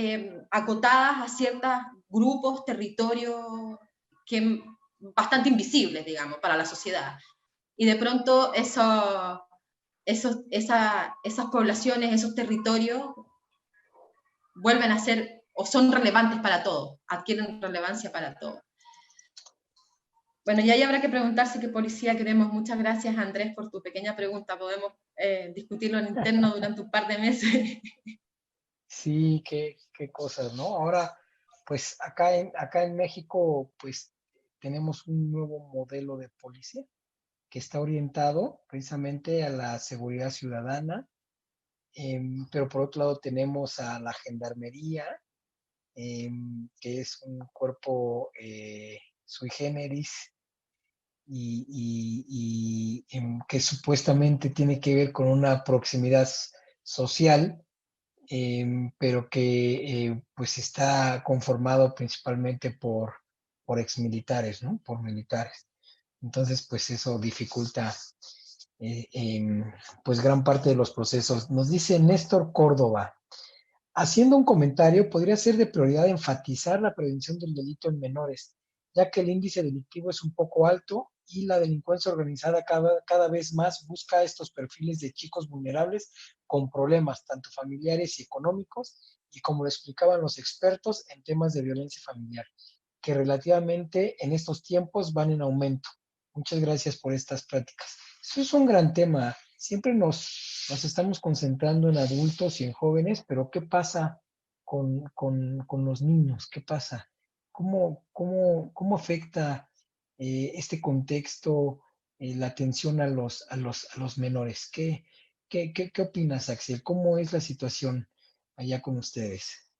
acotadas a ciertos grupos, territorios que bastante invisibles, digamos, para la sociedad. Y de pronto esas poblaciones, esos territorios vuelven a ser o son relevantes para todos, adquieren relevancia para todos. Bueno, y ahí habrá que preguntarse qué policía queremos. Muchas gracias, Andrés, por tu pequeña pregunta. Podemos discutirlo en interno durante un par de meses. Sí, qué cosas, ¿no? Ahora, pues acá en México, pues tenemos un nuevo modelo de policía que está orientado precisamente a la seguridad ciudadana, pero por otro lado tenemos a la gendarmería, que es un cuerpo sui generis que supuestamente tiene que ver con una proximidad social, pero que pues está conformado principalmente por exmilitares, ¿no? Por militares. Entonces, pues eso dificulta pues gran parte de los procesos. Nos dice Néstor Córdoba, haciendo un comentario, podría ser de prioridad enfatizar la prevención del delito en menores, ya que el índice delictivo es un poco alto y la delincuencia organizada cada vez más busca estos perfiles de chicos vulnerables con problemas tanto familiares y económicos, y como lo explicaban los expertos en temas de violencia familiar, que relativamente en estos tiempos van en aumento. Muchas gracias por estas prácticas. Eso es un gran tema. Siempre nos estamos concentrando en adultos y en jóvenes, pero ¿qué pasa con los niños? ¿Qué pasa? ¿Cómo afecta este contexto la atención a los menores? ¿Qué opinas, Axel? ¿Cómo es la situación allá con ustedes?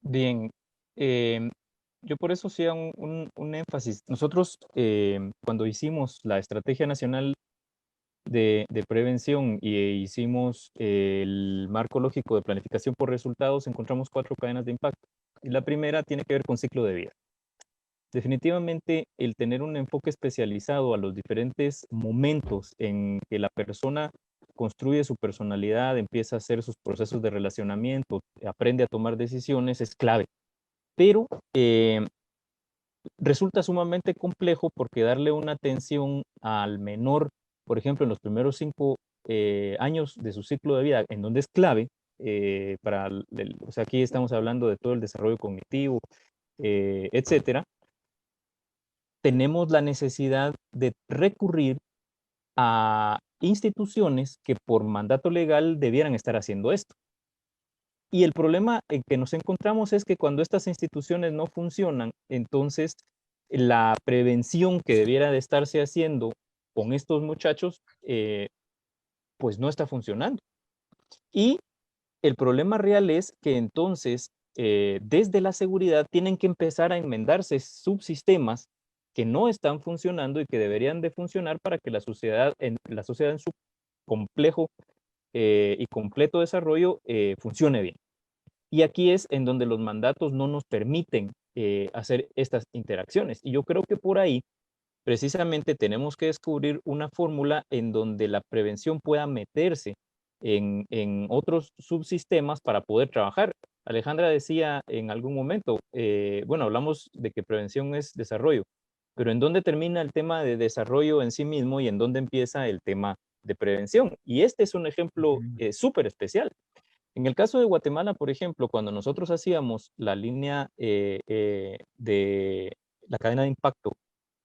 Bien, yo por eso hacía un énfasis. Nosotros, cuando hicimos la Estrategia Nacional de Prevención hicimos el marco lógico de planificación por resultados, encontramos 4 cadenas de impacto. Y la primera tiene que ver con ciclo de vida. Definitivamente, el tener un enfoque especializado a los diferentes momentos en que la persona construye su personalidad, empieza a hacer sus procesos de relacionamiento, aprende a tomar decisiones, es clave. Pero resulta sumamente complejo porque darle una atención al menor, por ejemplo, en los primeros 5 años de su ciclo de vida, en donde es clave, o sea, aquí estamos hablando de todo el desarrollo cognitivo, etcétera, tenemos la necesidad de recurrir a instituciones que por mandato legal debieran estar haciendo esto. Y el problema en que nos encontramos es que cuando estas instituciones no funcionan, entonces la prevención que debiera de estarse haciendo con estos muchachos, pues no está funcionando. Y el problema real es que entonces, desde la seguridad, tienen que empezar a enmendarse subsistemas que no están funcionando y que deberían de funcionar para que la sociedad en su complejo y completo desarrollo funcione bien. Y aquí es en donde los mandatos no nos permiten hacer estas interacciones. Y yo creo que por ahí precisamente tenemos que descubrir una fórmula en donde la prevención pueda meterse en otros subsistemas para poder trabajar. Alejandra decía en algún momento, bueno, hablamos de que prevención es desarrollo, pero ¿en dónde termina el tema de desarrollo en sí mismo y en dónde empieza el tema de prevención? Y este es un ejemplo súper especial. En el caso de Guatemala, por ejemplo, cuando nosotros hacíamos la línea de la cadena de impacto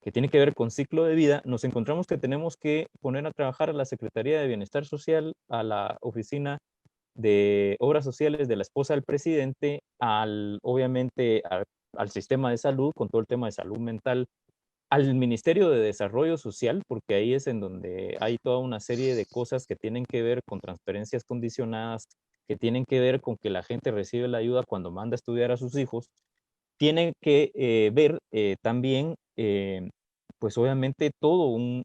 que tiene que ver con ciclo de vida, nos encontramos que tenemos que poner a trabajar a la Secretaría de Bienestar Social, a la Oficina de Obras Sociales de la esposa del presidente, obviamente al sistema de salud, con todo el tema de salud mental, al Ministerio de Desarrollo Social, porque ahí es en donde hay toda una serie de cosas que tienen que ver con transferencias condicionadas, que tienen que ver con que la gente recibe la ayuda cuando manda a estudiar a sus hijos. Tienen que ver también, pues obviamente, todo un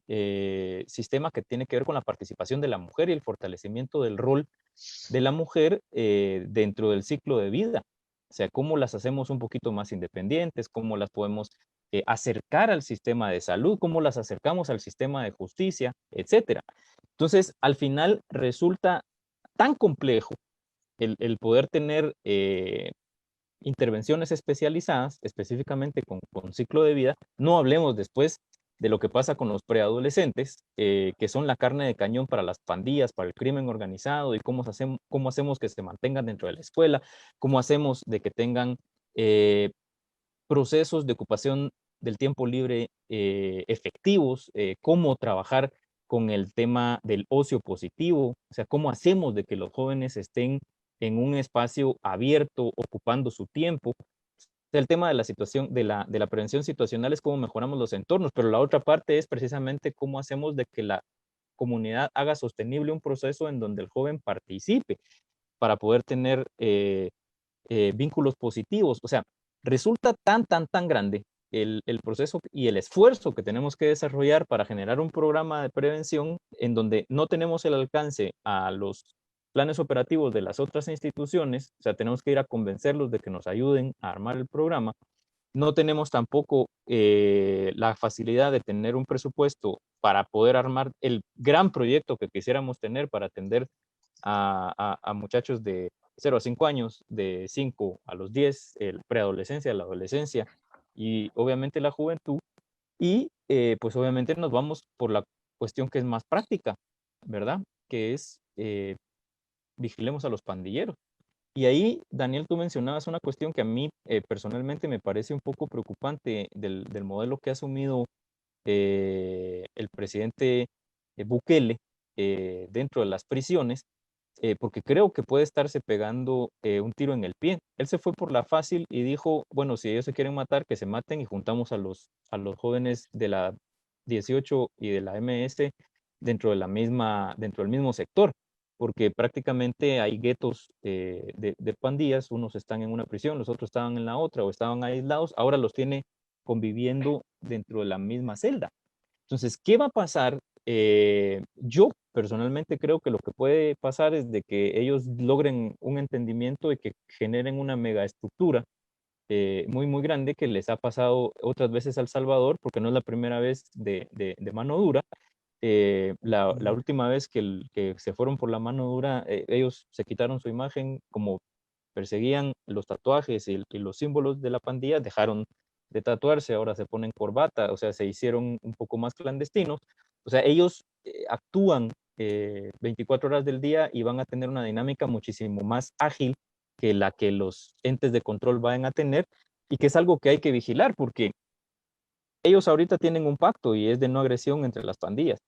sistema que tiene que ver con la participación de la mujer y el fortalecimiento del rol de la mujer dentro del ciclo de vida. O sea, cómo las hacemos un poquito más independientes, cómo las podemos acercar al sistema de salud, cómo las acercamos al sistema de justicia, etcétera. Entonces, al final resulta tan complejo el poder tener intervenciones especializadas, específicamente con ciclo de vida. No hablemos después de lo que pasa con los preadolescentes, que son la carne de cañón para las pandillas, para el crimen organizado, y cómo hacemos que se mantengan dentro de la escuela, cómo hacemos de que tengan procesos de ocupación del tiempo libre efectivos, cómo trabajar con el tema del ocio positivo, o sea, cómo hacemos de que los jóvenes estén en un espacio abierto, ocupando su tiempo. El tema de la situación, de la prevención situacional es cómo mejoramos los entornos, pero la otra parte es precisamente cómo hacemos de que la comunidad haga sostenible un proceso en donde el joven participe para poder tener vínculos positivos. O sea, resulta tan grande el proceso y el esfuerzo que tenemos que desarrollar para generar un programa de prevención en donde no tenemos el alcance a los planes operativos de las otras instituciones, o sea, tenemos que ir a convencerlos de que nos ayuden a armar el programa. No tenemos tampoco la facilidad de tener un presupuesto para poder armar el gran proyecto que quisiéramos tener para atender a muchachos de 0 a 5 años, de 5 a los 10, el preadolescencia, la adolescencia y obviamente la juventud. Y pues obviamente nos vamos por la cuestión que es más práctica, ¿verdad? Que es vigilemos a los pandilleros. Y ahí, Daniel, tú mencionabas una cuestión que a mí personalmente me parece un poco preocupante del modelo que ha asumido el presidente Bukele dentro de las prisiones, porque creo que puede estarse pegando un tiro en el pie. Él se fue por la fácil y dijo, bueno, si ellos se quieren matar, que se maten, y juntamos a los jóvenes de la 18 y de la MS dentro del mismo sector, porque prácticamente hay guetos de pandillas, unos están en una prisión, los otros estaban en la otra o estaban aislados, ahora los tiene conviviendo dentro de la misma celda. Entonces, ¿qué va a pasar? Yo personalmente creo que lo que puede pasar es de que ellos logren un entendimiento y que generen una megaestructura muy grande, que les ha pasado otras veces a El Salvador, porque no es la primera vez de mano dura. La última vez que se fueron por la mano dura, ellos se quitaron su imagen, como perseguían los tatuajes y los símbolos de la pandilla, dejaron de tatuarse, ahora se ponen corbata, o sea, se hicieron un poco más clandestinos. O sea, ellos actúan 24 horas del día y van a tener una dinámica muchísimo más ágil que la que los entes de control van a tener, y que es algo que hay que vigilar, porque ellos ahorita tienen un pacto y es de no agresión entre las pandillas.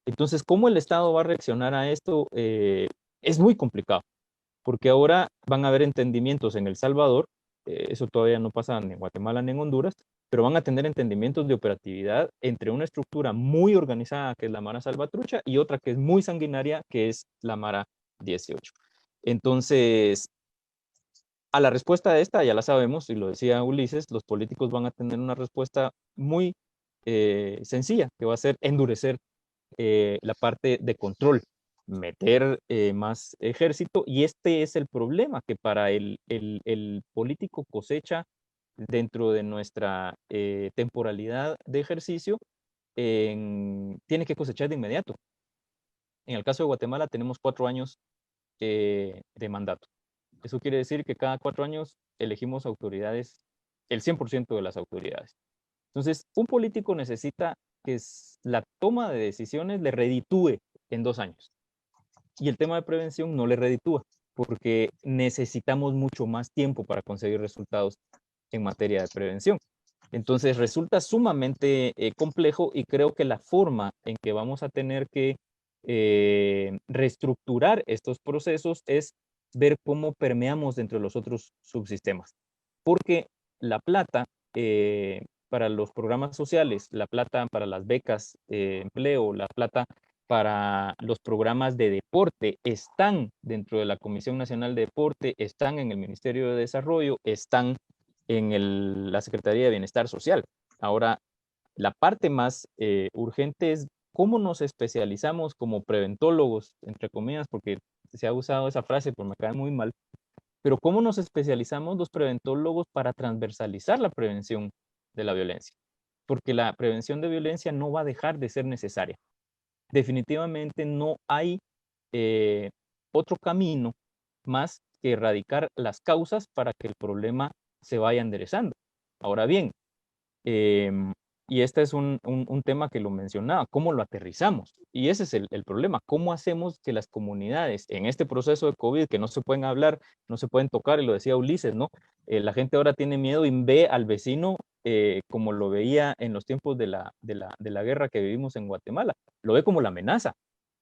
Entonces, ¿cómo el Estado va a reaccionar a esto? Es muy complicado, porque ahora van a haber entendimientos en El Salvador, eso todavía no pasa ni en Guatemala ni en Honduras, pero van a tener entendimientos de operatividad entre una estructura muy organizada, que es la Mara Salvatrucha, y otra que es muy sanguinaria, que es la Mara 18. Entonces, a la respuesta de esta, ya la sabemos, y lo decía Ulises, los políticos van a tener una respuesta muy sencilla, que va a ser endurecer la parte de control, meter más ejército, y este es el problema, que para el político cosecha dentro de nuestra temporalidad de ejercicio, tiene que cosechar de inmediato. En el caso de Guatemala tenemos 4 años de mandato. Eso quiere decir que cada 4 años elegimos autoridades, el 100% de las autoridades. Entonces, un político necesita que la toma de decisiones le reditúe en 2 años. Y el tema de prevención no le reditúa, porque necesitamos mucho más tiempo para conseguir resultados en materia de prevención. Entonces, resulta sumamente complejo, y creo que la forma en que vamos a tener que reestructurar estos procesos es ver cómo permeamos dentro de los otros subsistemas. Porque la plata para los programas sociales, la plata para las becas de empleo, la plata para los programas de deporte están dentro de la Comisión Nacional de Deporte, están en el Ministerio de Desarrollo, están en la Secretaría de Bienestar Social. Ahora, la parte más urgente es cómo nos especializamos como preventólogos, entre comillas, porque se ha usado esa frase, pero me cae muy mal, pero cómo nos especializamos los preventólogos para transversalizar la prevención de la violencia, porque la prevención de violencia no va a dejar de ser necesaria. Definitivamente no hay otro camino más que erradicar las causas para que el problema se vaya enderezando. Ahora bien, y este es un tema que lo mencionaba, ¿cómo lo aterrizamos? Y ese es el problema, ¿cómo hacemos que las comunidades en este proceso de COVID, que no se pueden hablar, no se pueden tocar, y lo decía Ulises, ¿no? La gente ahora tiene miedo y ve al vecino como lo veía en los tiempos de la guerra que vivimos en Guatemala, lo ve como la amenaza.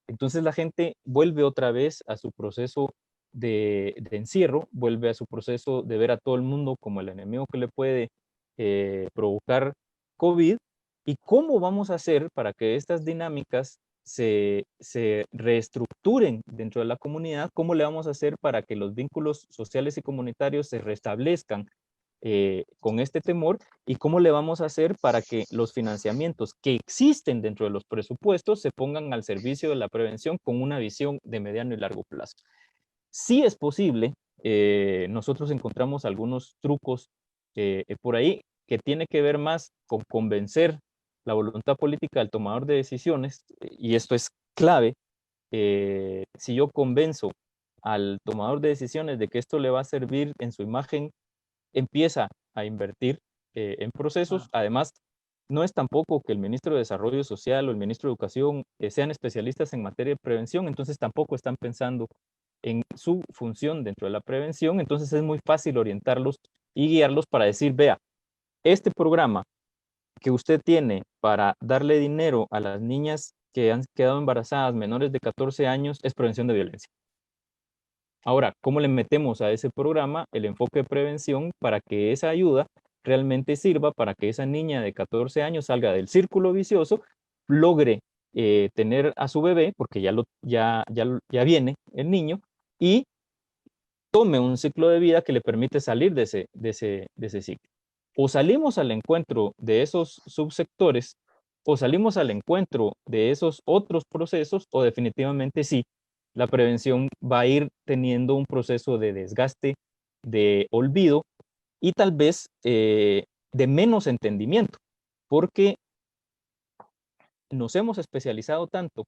Entonces la gente vuelve otra vez a su proceso de encierro, vuelve a su proceso de ver a todo el mundo como el enemigo que le puede provocar COVID. ¿Y cómo vamos a hacer para que estas dinámicas se reestructuren dentro de la comunidad? ¿Cómo le vamos a hacer para que los vínculos sociales y comunitarios se restablezcan con este temor? ¿Y cómo le vamos a hacer para que los financiamientos que existen dentro de los presupuestos se pongan al servicio de la prevención con una visión de mediano y largo plazo? Sí es posible, nosotros encontramos algunos trucos por ahí que tiene que ver más con convencer la voluntad política del tomador de decisiones, y esto es clave. Si yo convenzo al tomador de decisiones de que esto le va a servir en su imagen, empieza a invertir en procesos. Además, no es tampoco que el ministro de Desarrollo Social o el ministro de Educación sean especialistas en materia de prevención, entonces tampoco están pensando en su función dentro de la prevención. Entonces es muy fácil orientarlos y guiarlos para decir, vea, este programa que usted tiene para darle dinero a las niñas que han quedado embarazadas menores de 14 años es prevención de violencia. Ahora, ¿cómo le metemos a ese programa el enfoque de prevención para que esa ayuda realmente sirva para que esa niña de 14 años salga del círculo vicioso, logre tener a su bebé, porque ya viene el niño, y tome un ciclo de vida que le permite salir de ese ciclo? O salimos al encuentro de esos subsectores, o salimos al encuentro de esos otros procesos, o definitivamente sí, la prevención va a ir teniendo un proceso de desgaste, de olvido, y tal vez de menos entendimiento, porque nos hemos especializado tanto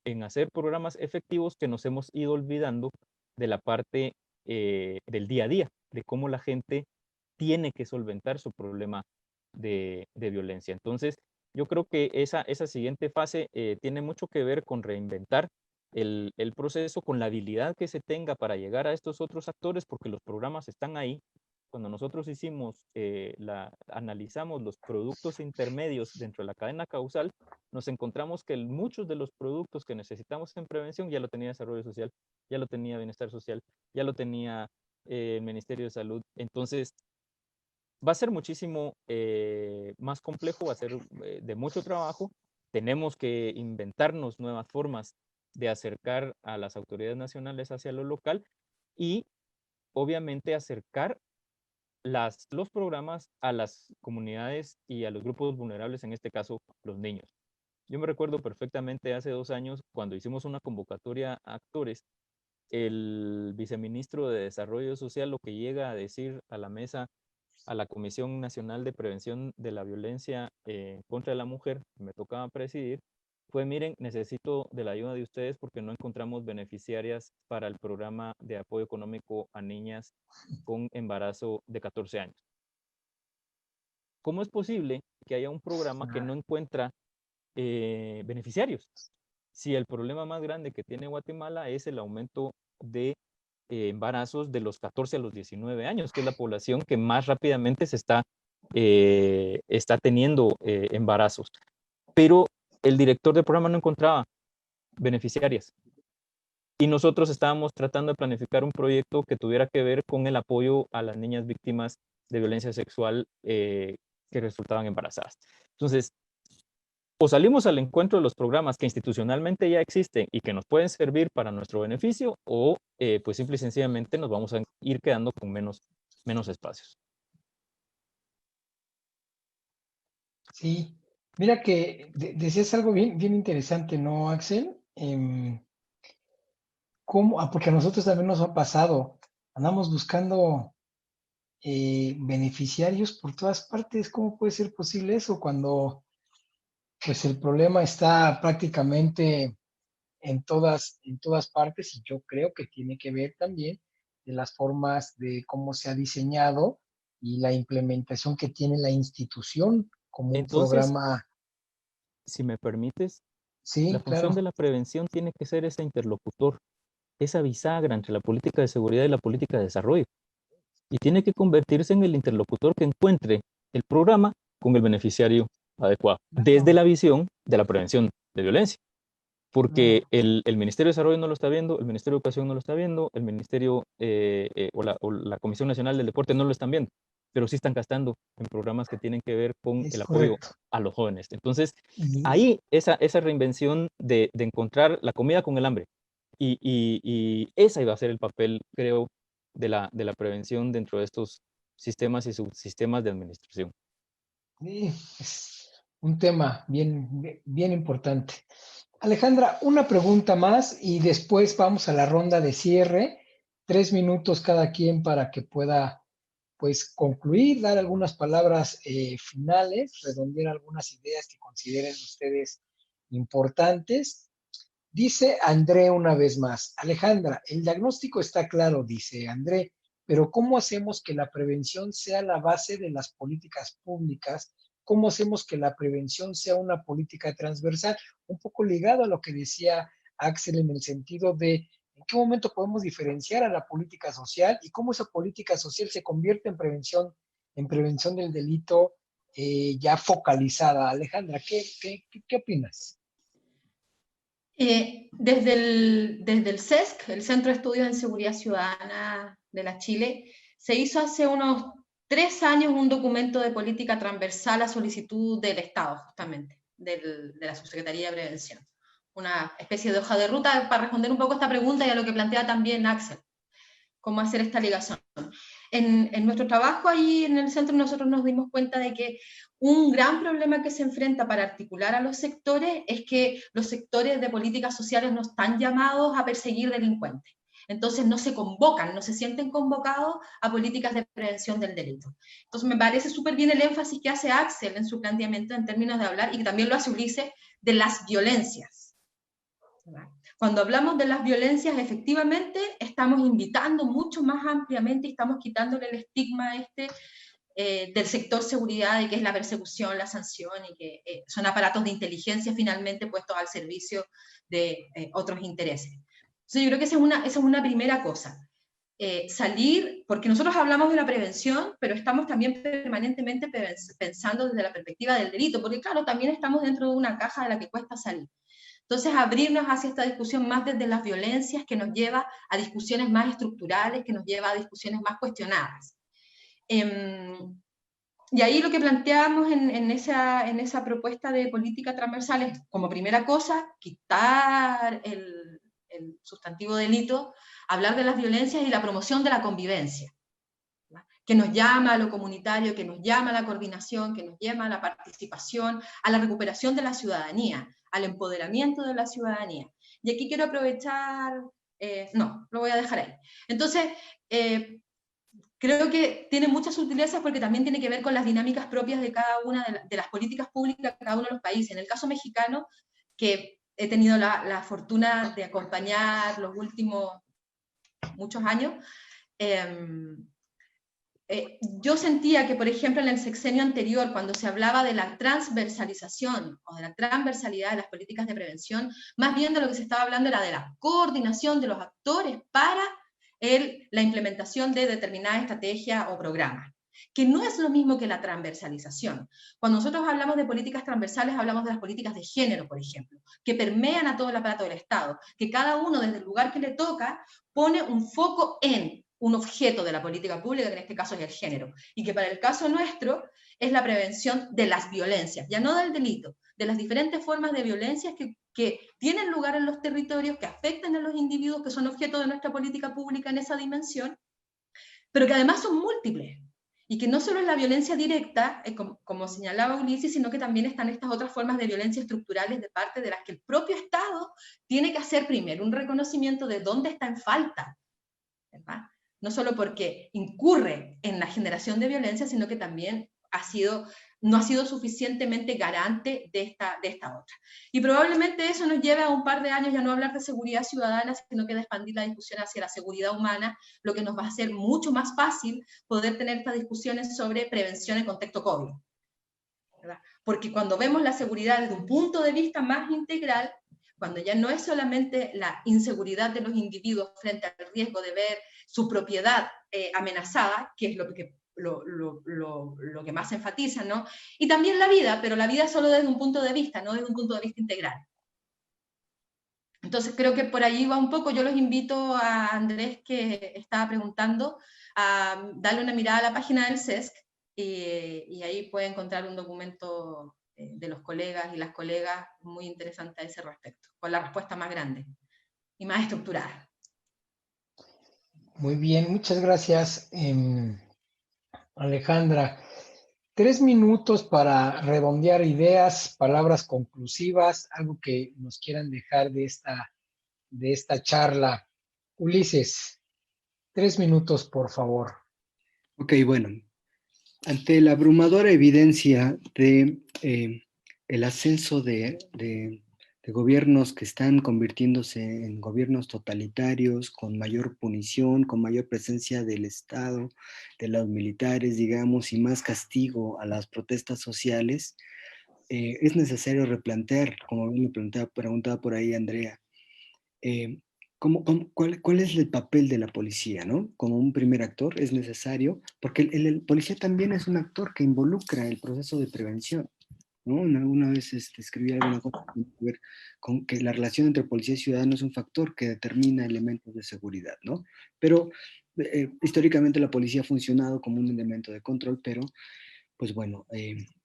en hacer programas efectivos que nos hemos ido olvidando de la parte del día a día, de cómo la gente tiene que solventar su problema de violencia. Entonces, yo creo que esa siguiente fase tiene mucho que ver con reinventar el proceso, con la habilidad que se tenga para llegar a estos otros actores, porque los programas están ahí. Cuando nosotros analizamos los productos intermedios dentro de la cadena causal, nos encontramos que muchos de los productos que necesitamos en prevención ya lo tenía Desarrollo Social, ya lo tenía Bienestar Social, ya lo tenía el Ministerio de Salud. Entonces, va a ser muchísimo más complejo, va a ser de mucho trabajo. Tenemos que inventarnos nuevas formas de acercar a las autoridades nacionales hacia lo local y obviamente acercar los programas a las comunidades y a los grupos vulnerables, en este caso los niños. Yo me recuerdo perfectamente hace 2 años cuando hicimos una convocatoria a actores, el viceministro de Desarrollo Social lo que llega a decir a la mesa, a la Comisión Nacional de Prevención de la Violencia contra la Mujer, que me tocaba presidir, fue: miren, necesito de la ayuda de ustedes porque no encontramos beneficiarias para el programa de apoyo económico a niñas con embarazo de 14 años. ¿Cómo es posible que haya un programa que no encuentra beneficiarios? Si el problema más grande que tiene Guatemala es el aumento de embarazos de los 14 a los 19 años, que es la población que más rápidamente se está teniendo embarazos. Pero el director del programa no encontraba beneficiarias. Y nosotros estábamos tratando de planificar un proyecto que tuviera que ver con el apoyo a las niñas víctimas de violencia sexual que resultaban embarazadas. Entonces, o salimos al encuentro de los programas que institucionalmente ya existen y que nos pueden servir para nuestro beneficio, o pues simple y sencillamente nos vamos a ir quedando con menos espacios. Sí, mira que decías algo bien interesante, ¿no, Axel? Porque a nosotros también nos ha pasado, andamos buscando beneficiarios por todas partes. ¿Cómo puede ser posible eso cuando pues el problema está prácticamente en todas partes? Y yo creo que tiene que ver también de las formas de cómo se ha diseñado y la implementación que tiene la institución como un Entonces, programa. si me permites, la Sí, función de claro. la prevención tiene que ser ese interlocutor, esa bisagra entre la política de seguridad y la política de desarrollo. Y tiene que convertirse en el interlocutor que encuentre el programa con el beneficiario adecuado, desde la visión de la prevención de violencia. Porque el Ministerio de Desarrollo no lo está viendo, el Ministerio de Educación no lo está viendo, el Ministerio o la Comisión Nacional del Deporte no lo están viendo, pero sí están gastando en programas que tienen que ver con Es el apoyo correcto. a los jóvenes. Entonces, Y ahí esa reinvención de encontrar la comida con el hambre, y esa iba a ser el papel, creo, de la prevención dentro de estos sistemas y subsistemas de administración. sí, es un tema bien importante. Alejandra, una pregunta más y después vamos a la ronda de cierre. 3 minutos cada quien para que pueda, pues, concluir, dar algunas palabras finales, redondear algunas ideas que consideren ustedes importantes. Dice André una vez más: Alejandra, el diagnóstico está claro, dice André, pero ¿cómo hacemos que la prevención sea la base de las políticas públicas? ¿Cómo hacemos que la prevención sea una política transversal? Un poco ligado a lo que decía Axel, en el sentido de en qué momento podemos diferenciar a la política social y cómo esa política social se convierte en prevención del delito ya focalizada. Alejandra, ¿qué opinas? Desde el CESC, el Centro de Estudios en Seguridad Ciudadana de la Chile, se hizo hace unos 3 años un documento de política transversal a solicitud del Estado, justamente, de la Subsecretaría de Prevención. Una especie de hoja de ruta para responder un poco a esta pregunta y a lo que plantea también Axel, cómo hacer esta ligación. En nuestro trabajo ahí en el centro nosotros nos dimos cuenta de que un gran problema que se enfrenta para articular a los sectores es que los sectores de políticas sociales no están llamados a perseguir delincuentes. Entonces no se convocan, no se sienten convocados a políticas de prevención del delito. Entonces me parece súper bien el énfasis que hace Axel en su planteamiento en términos de hablar, y que también lo hace Ulises, de las violencias. Cuando hablamos de las violencias, efectivamente estamos invitando mucho más ampliamente y estamos quitándole el estigma del sector seguridad, de que es la persecución, la sanción, y que son aparatos de inteligencia finalmente puestos al servicio de otros intereses. Entonces yo creo que esa es una primera cosa. Salir, porque nosotros hablamos de la prevención, pero estamos también permanentemente pensando desde la perspectiva del delito, porque claro, también estamos dentro de una caja de la que cuesta salir. Entonces, abrirnos hacia esta discusión más desde las violencias, que nos lleva a discusiones más estructurales, que nos lleva a discusiones más cuestionadas. Y ahí lo que planteamos en esa propuesta de política transversal es, como primera cosa, quitar el sustantivo delito, hablar de las violencias y la promoción de la convivencia, ¿verdad? Que nos llama a lo comunitario, que nos llama a la coordinación, que nos llama a la participación, a la recuperación de la ciudadanía, al empoderamiento de la ciudadanía. Y aquí quiero aprovechar, no, lo voy a dejar ahí. Entonces, creo que tiene muchas sutilezas porque también tiene que ver con las dinámicas propias de cada una de las políticas públicas de cada uno de los países. En el caso mexicano, que he tenido la fortuna de acompañar los últimos muchos años, yo sentía que, por ejemplo, en el sexenio anterior, cuando se hablaba de la transversalización o de la transversalidad de las políticas de prevención, más bien de lo que se estaba hablando era de la coordinación de los actores para la implementación de determinada estrategia o programa, que no es lo mismo que la transversalización. Cuando nosotros hablamos de políticas transversales, hablamos de las políticas de género, por ejemplo, que permean a todo el aparato del Estado, que cada uno desde el lugar que le toca pone un foco en un objeto de la política pública, que en este caso es el género, y que para el caso nuestro es la prevención de las violencias, ya no del delito, de las diferentes formas de violencias que tienen lugar en los territorios, que afectan a los individuos, que son objeto de nuestra política pública en esa dimensión, pero que además son múltiples, y que no solo es la violencia directa, como señalaba Ulises, sino que también están estas otras formas de violencia estructurales de parte de las que el propio Estado tiene que hacer primero un reconocimiento de dónde está en falta, ¿verdad? No solo porque incurre en la generación de violencia, sino que también no ha sido suficientemente garante de esta otra. Y probablemente eso nos lleve a un par de años ya no hablar de seguridad ciudadana, sino que de expandir la discusión hacia la seguridad humana, lo que nos va a hacer mucho más fácil poder tener estas discusiones sobre prevención en contexto COVID, ¿verdad? Porque cuando vemos la seguridad desde un punto de vista más integral, cuando ya no es solamente la inseguridad de los individuos frente al riesgo de ver su propiedad amenazada, que es lo que más se enfatiza, ¿no? Y también la vida, pero la vida solo desde un punto de vista, no desde un punto de vista integral. Entonces creo que por allí va un poco. Yo los invito a Andrés, que estaba preguntando, a darle una mirada a la página del CESC, y ahí puede encontrar un documento de los colegas y las colegas muy interesante a ese respecto, con la respuesta más grande y más estructurada. Muy bien, muchas gracias, Alejandra. 3 minutos para redondear ideas, palabras conclusivas, algo que nos quieran dejar de esta charla. Ulises, 3 minutos, por favor. Ok, bueno. Ante la abrumadora evidencia de el ascenso de gobiernos que están convirtiéndose en gobiernos totalitarios, con mayor punición, con mayor presencia del Estado, de los militares, digamos, y más castigo a las protestas sociales, es necesario replantear, como bien me preguntaba por ahí Andrea, ¿cuál es el papel de la policía, ¿no? Como un primer actor es necesario, porque el policía también es un actor que involucra el proceso de prevención, ¿no? Alguna vez escribí alguna cosa que tiene que ver con que la relación entre policía y ciudadano es un factor que determina elementos de seguridad, ¿no? Pero históricamente la policía ha funcionado como un elemento de control, pero pues bueno,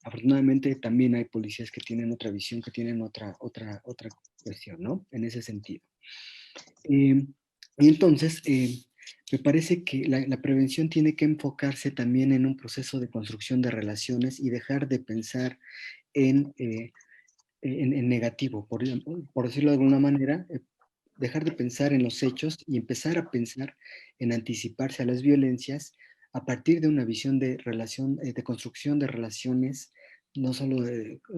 afortunadamente también hay policías que tienen otra visión, que tienen otra cuestión, ¿no? En ese sentido. Y entonces, me parece que la prevención tiene que enfocarse también en un proceso de construcción de relaciones y dejar de pensar en negativo, por decirlo de alguna manera, dejar de pensar en los hechos y empezar a pensar en anticiparse a las violencias a partir de una visión de relación, de construcción de relaciones, no solo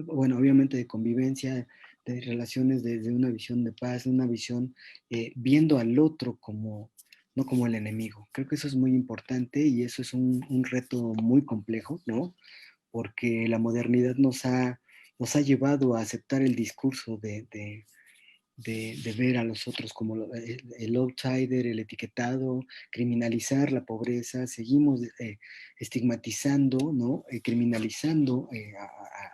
bueno, obviamente de convivencia, de relaciones desde una visión de paz, una visión viendo al otro como, no como el enemigo. Creo que eso es muy importante y eso es un reto muy complejo, ¿no? Porque la modernidad nos ha llevado a aceptar el discurso de ver a los otros como el outsider, el etiquetado, criminalizar la pobreza, seguimos estigmatizando, ¿no? Criminalizando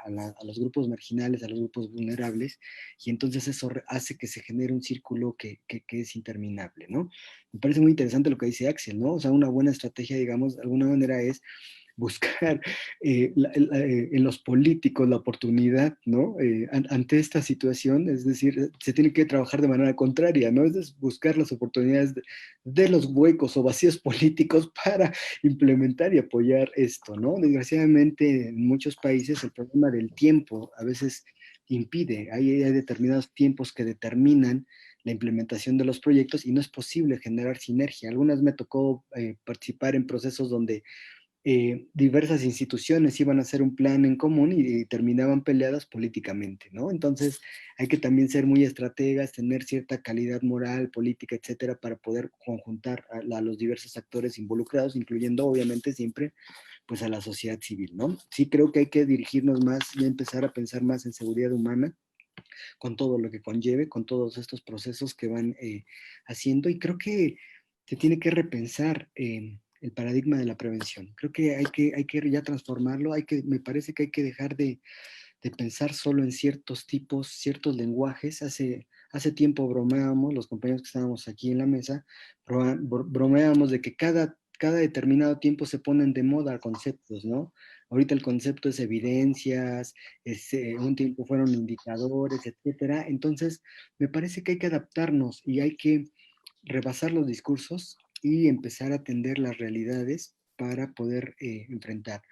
a los grupos marginales, a los grupos vulnerables, y entonces eso hace que se genere un círculo que es interminable, ¿no? Me parece muy interesante lo que dice Axel, ¿no? O sea, una buena estrategia, digamos, de alguna manera es buscar en los políticos la oportunidad, ¿no? Ante esta situación, es decir, se tiene que trabajar de manera contraria, ¿no? Es decir, buscar las oportunidades de los huecos o vacíos políticos para implementar y apoyar esto, ¿no? Desgraciadamente, en muchos países el problema del tiempo a veces impide, hay determinados tiempos que determinan la implementación de los proyectos y no es posible generar sinergia. Algunas me tocó participar en procesos donde diversas instituciones iban a hacer un plan en común y terminaban peleadas políticamente, ¿no? Entonces hay que también ser muy estrategas, tener cierta calidad moral, política, etcétera, para poder conjuntar a los diversos actores involucrados, incluyendo obviamente siempre pues a la sociedad civil, ¿no? Sí creo que hay que dirigirnos más y empezar a pensar más en seguridad humana, con todo lo que conlleve, con todos estos procesos que van haciendo, y creo que se tiene que repensar el paradigma de la prevención. Creo que hay que ya transformarlo, me parece que hay que dejar de pensar solo en ciertos tipos, ciertos lenguajes. Hace tiempo bromeábamos, los compañeros que estábamos aquí en la mesa, bromeábamos de que cada determinado tiempo se ponen de moda conceptos, ¿no? Ahorita el concepto es evidencias, un tiempo fueron indicadores, etcétera. Entonces, me parece que hay que adaptarnos y hay que rebasar los discursos y empezar a atender las realidades para poder enfrentar.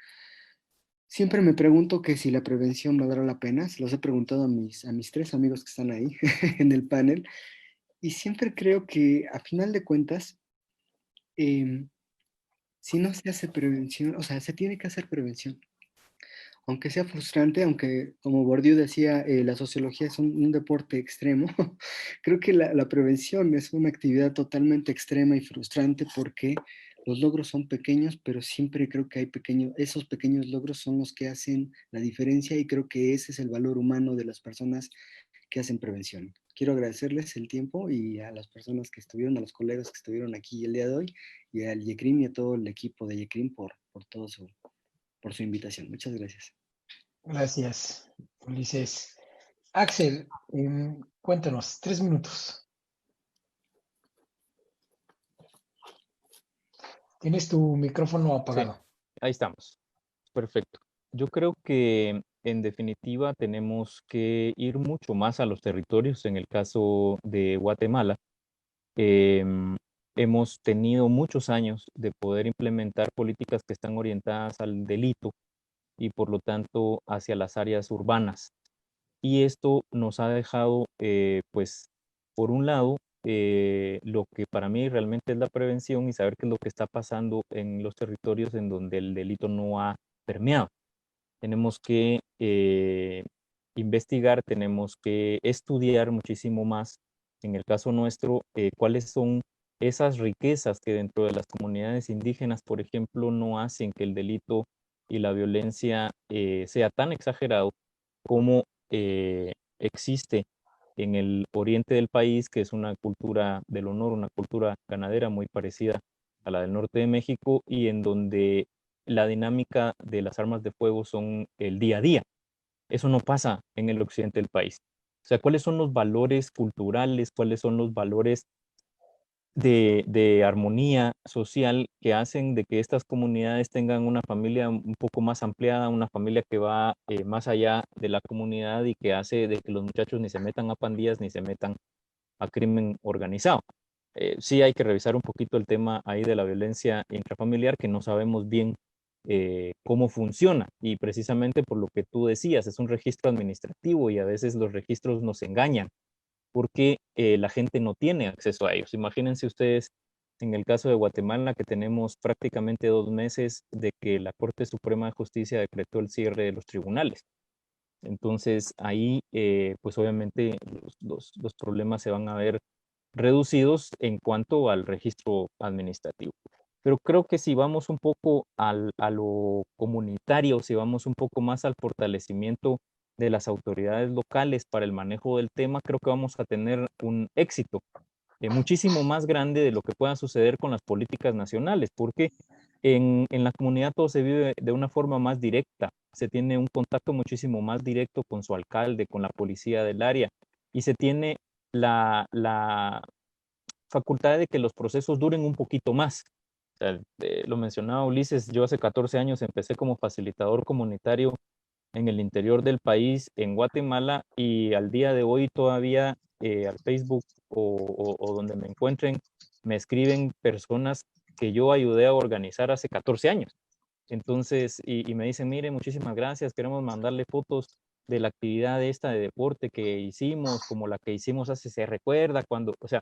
Siempre me pregunto que si la prevención valdrá la pena, se los he preguntado a mis tres amigos que están ahí en el panel, y siempre creo que a final de cuentas, em, si no se hace prevención, o sea, se tiene que hacer prevención. Aunque sea frustrante, aunque como Bourdieu decía, la sociología es un deporte extremo, creo que la prevención es una actividad totalmente extrema y frustrante porque los logros son pequeños, pero siempre creo que esos pequeños logros son los que hacen la diferencia, y creo que ese es el valor humano de las personas que hacen prevención. Quiero agradecerles el tiempo y a las personas que estuvieron, a los colegas que estuvieron aquí el día de hoy, y al YECRIM y a todo el equipo de YECRIM por su invitación. Muchas gracias. Gracias, Ulises. Axel, cuéntanos, 3 minutos. Tienes tu micrófono Sí, apagado. ahí estamos. Perfecto. Yo creo que en definitiva tenemos que ir mucho más a los territorios. En el caso de Guatemala, hemos tenido muchos años de poder implementar políticas que están orientadas al delito y por lo tanto hacia las áreas urbanas. Y esto nos ha dejado, pues, por un lado, lo que para mí realmente es la prevención y saber qué es lo que está pasando en los territorios en donde el delito no ha permeado. Tenemos que investigar, tenemos que estudiar muchísimo más, en el caso nuestro, cuáles son esas riquezas que dentro de las comunidades indígenas, por ejemplo, no hacen que el delito y la violencia sea tan exagerado como existe en el oriente del país, que es una cultura del honor, una cultura ganadera muy parecida a la del norte de México, y en donde la dinámica de las armas de fuego son el día a día. Eso no pasa en el occidente del país. O sea, ¿cuáles son los valores culturales? ¿Cuáles son los valores de armonía social que hacen de que estas comunidades tengan una familia un poco más ampliada, una familia que va más allá de la comunidad y que hace de que los muchachos ni se metan a pandillas ni se metan a crimen organizado? Sí hay que revisar un poquito el tema ahí de la violencia intrafamiliar, que no sabemos bien cómo funciona, y precisamente por lo que tú decías, es un registro administrativo y a veces los registros nos engañan porque la gente no tiene acceso a ellos. Imagínense ustedes, en el caso de Guatemala, que tenemos prácticamente 2 meses de que la Corte Suprema de Justicia decretó el cierre de los tribunales. Entonces ahí, pues obviamente los problemas se van a ver reducidos en cuanto al registro administrativo. Pero creo que si vamos un poco a lo comunitario, si vamos un poco más al fortalecimiento de las autoridades locales para el manejo del tema, creo que vamos a tener un éxito muchísimo más grande de lo que pueda suceder con las políticas nacionales, porque en la comunidad todo se vive de una forma más directa, se tiene un contacto muchísimo más directo con su alcalde, con la policía del área, y se tiene la facultad de que los procesos duren un poquito más. O sea, lo mencionaba Ulises, yo hace 14 años empecé como facilitador comunitario en el interior del país, en Guatemala, y al día de hoy todavía al Facebook o donde me encuentren, me escriben personas que yo ayudé a organizar hace 14 años. Entonces, y me dicen, mire, muchísimas gracias, queremos mandarle fotos de la actividad esta de deporte que hicimos, como la que hicimos hace, se recuerda cuando, o sea,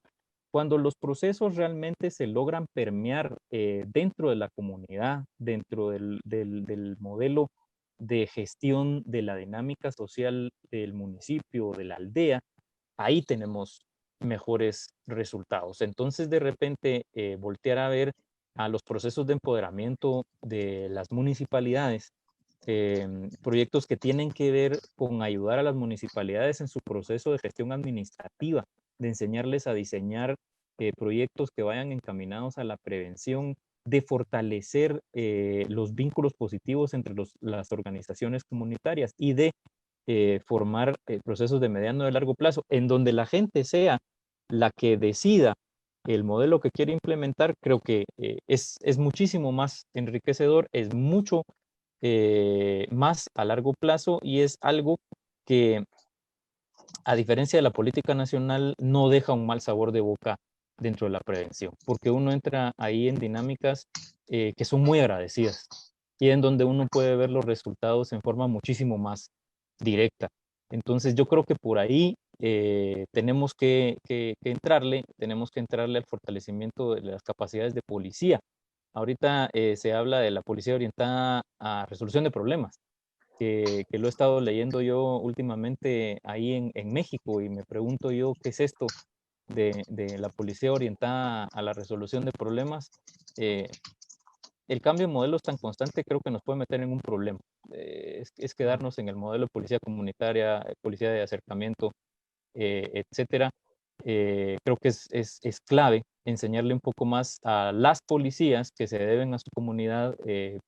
cuando los procesos realmente se logran permear dentro de la comunidad, dentro del modelo de gestión de la dinámica social del municipio, de la aldea, ahí tenemos mejores resultados. Entonces, de repente, voltear a ver a los procesos de empoderamiento de las municipalidades, proyectos que tienen que ver con ayudar a las municipalidades en su proceso de gestión administrativa, de enseñarles a diseñar proyectos que vayan encaminados a la prevención, de fortalecer los vínculos positivos entre las organizaciones comunitarias y de formar procesos de mediano y largo plazo, en donde la gente sea la que decida el modelo que quiere implementar, creo que es muchísimo más enriquecedor, es mucho más a largo plazo y es algo que, a diferencia de la política nacional, no deja un mal sabor de boca dentro de la prevención, porque uno entra ahí en dinámicas que son muy agradecidas y en donde uno puede ver los resultados en forma muchísimo más directa. Entonces yo creo que por ahí tenemos que entrarle al fortalecimiento de las capacidades de policía. Ahorita se habla de la policía orientada a resolución de problemas, que lo he estado leyendo yo últimamente ahí en México, y me pregunto yo qué es esto de la policía orientada a la resolución de problemas. El cambio de modelo es tan constante, creo que nos puede meter en un problema. Es quedarnos en el modelo de policía comunitaria, policía de acercamiento, etcétera. Creo que es clave enseñarle un poco más a las policías que se deben a su comunidad,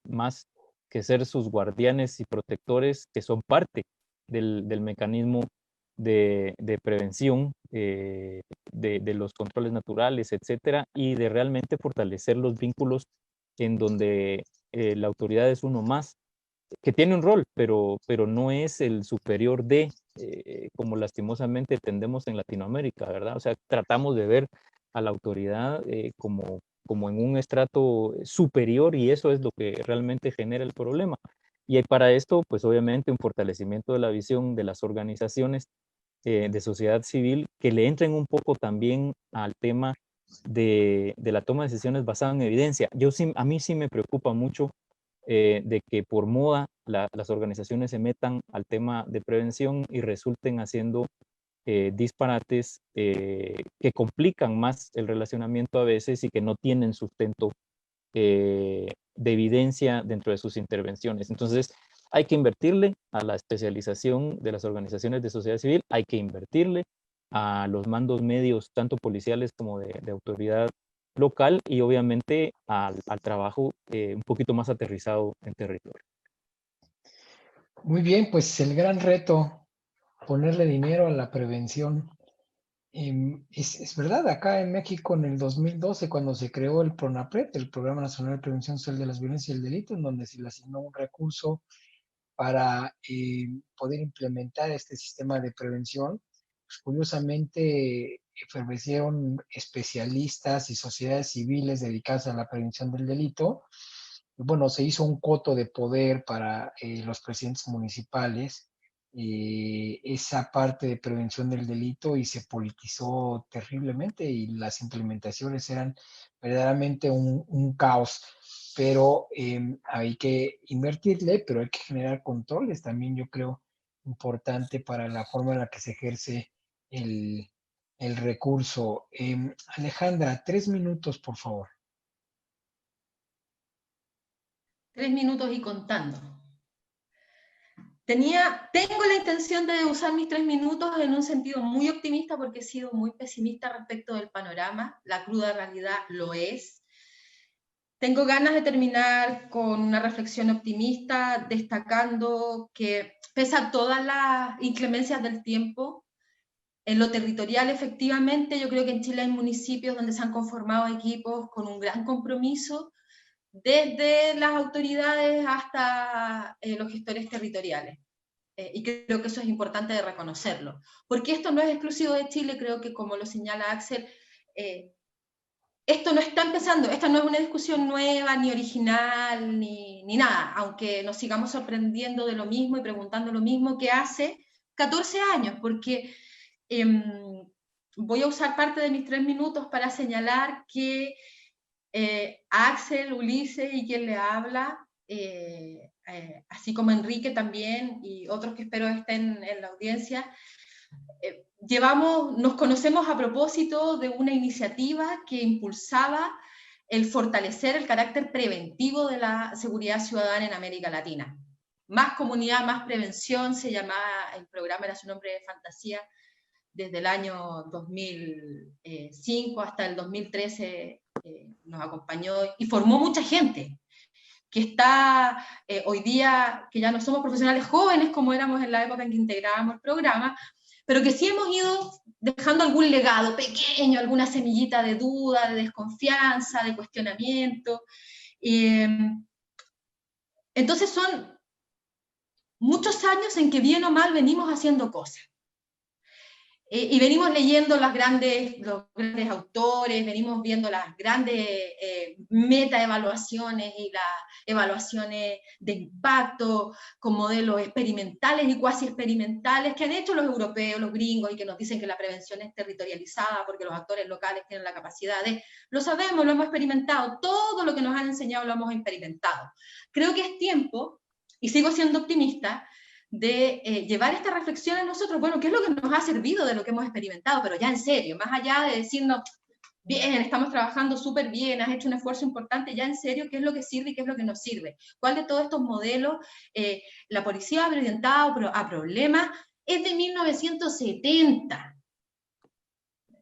más que ser sus guardianes y protectores, que son parte del mecanismo de prevención, de los controles naturales, etcétera, y de realmente fortalecer los vínculos en donde la autoridad es uno más, que tiene un rol, pero no es el superior de, como lastimosamente tendemos en Latinoamérica, ¿verdad? O sea, tratamos de ver a la autoridad como en un estrato superior, y eso es lo que realmente genera el problema. Y para esto, pues obviamente un fortalecimiento de la visión de las organizaciones de sociedad civil que le entren un poco también al tema de la toma de decisiones basada en evidencia. A mí sí me preocupa mucho de que por moda las organizaciones se metan al tema de prevención y resulten haciendo disparates que complican más el relacionamiento a veces y que no tienen sustento de evidencia dentro de sus intervenciones. Entonces, hay que invertirle a la especialización de las organizaciones de sociedad civil, hay que invertirle a los mandos medios, tanto policiales como de autoridad local, y obviamente al trabajo un poquito más aterrizado en territorio. Muy bien, pues el gran reto, ponerle dinero a la prevención. Es verdad, acá en México en el 2012, cuando se creó el PRONAPRED, el Programa Nacional de Prevención Social de las Violencias y el Delito, en donde se le asignó un recurso para poder implementar este sistema de prevención, pues, curiosamente efervecieron especialistas y sociedades civiles dedicadas a la prevención del delito. Y bueno, se hizo un coto de poder para los presidentes municipales, esa parte de prevención del delito, y se politizó terriblemente y las implementaciones eran verdaderamente un caos. Pero hay que invertirle, pero hay que generar controles también, yo creo, importante para la forma en la que se ejerce el recurso. Alejandra, 3 minutos, por favor. 3 minutos y contando. Tengo la intención de usar mis 3 minutos en un sentido muy optimista, porque he sido muy pesimista respecto del panorama. La cruda realidad lo es. Tengo ganas de terminar con una reflexión optimista, destacando que pese a todas las inclemencias del tiempo, En lo territorial, efectivamente, yo creo que en Chile hay municipios donde se han conformado equipos con un gran compromiso, desde las autoridades hasta los gestores territoriales. Y creo que eso es importante de reconocerlo. Porque esto no es exclusivo de Chile, creo que como lo señala Axel, esto no está empezando, esta no es una discusión nueva, ni original, ni nada, aunque nos sigamos sorprendiendo de lo mismo y preguntando lo mismo que hace 14 años, porque voy a usar parte de mis 3 minutos para señalar que Axel, Ulises y quien le habla, así como Enrique también y otros que espero estén en la audiencia, nos conocemos a propósito de una iniciativa que impulsaba el fortalecer el carácter preventivo de la seguridad ciudadana en América Latina. Más comunidad, más prevención, se llamaba, el programa era su nombre de fantasía, desde el año 2005 hasta el 2013 nos acompañó y formó mucha gente que está hoy día, que ya no somos profesionales jóvenes como éramos en la época en que integrábamos el programa, pero que sí hemos ido dejando algún legado pequeño, alguna semillita de duda, de desconfianza, de cuestionamiento. Entonces son muchos años en que bien o mal venimos haciendo cosas. Y venimos leyendo los grandes autores, venimos viendo las grandes metaevaluaciones y las evaluaciones de impacto con modelos experimentales y cuasi experimentales que han hecho los europeos, los gringos, y que nos dicen que la prevención es territorializada porque los actores locales tienen la capacidad de... Lo sabemos, lo hemos experimentado, todo lo que nos han enseñado lo hemos experimentado. Creo que es tiempo, y sigo siendo optimista, de llevar esta reflexión a nosotros, bueno, ¿qué es lo que nos ha servido de lo que hemos experimentado? Pero ya en serio, más allá de decirnos, bien, estamos trabajando súper bien, has hecho un esfuerzo importante, ya en serio, ¿qué es lo que sirve y qué es lo que no sirve? ¿Cuál de todos estos modelos, la policía orientada a problemas, es de 1970?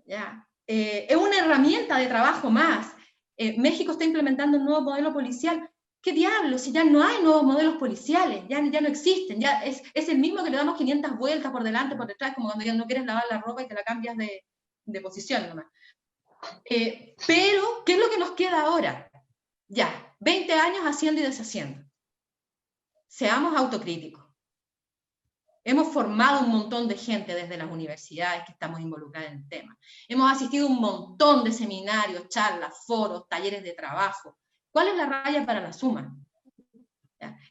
¿Ya? Es una herramienta de trabajo más. México está implementando un nuevo modelo policial. ¿Qué diablos? Si ya no hay nuevos modelos policiales, ya no existen, ya es el mismo que le damos 500 vueltas por delante, por detrás, como cuando ya no quieres lavar la ropa y te la cambias de posición nomás. Pero, ¿qué es lo que nos queda ahora? Ya, 20 años haciendo y deshaciendo. Seamos autocríticos. Hemos formado un montón de gente desde las universidades que estamos involucradas en el tema. Hemos asistido a un montón de seminarios, charlas, foros, talleres de trabajo. ¿Cuál es la raya para la suma?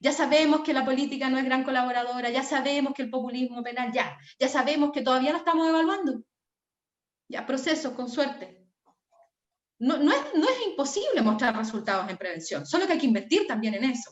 Ya sabemos que la política no es gran colaboradora, ya sabemos que el populismo penal, ya sabemos que todavía no estamos evaluando. Ya, procesos, con suerte. No es imposible mostrar resultados en prevención, solo que hay que invertir también en eso.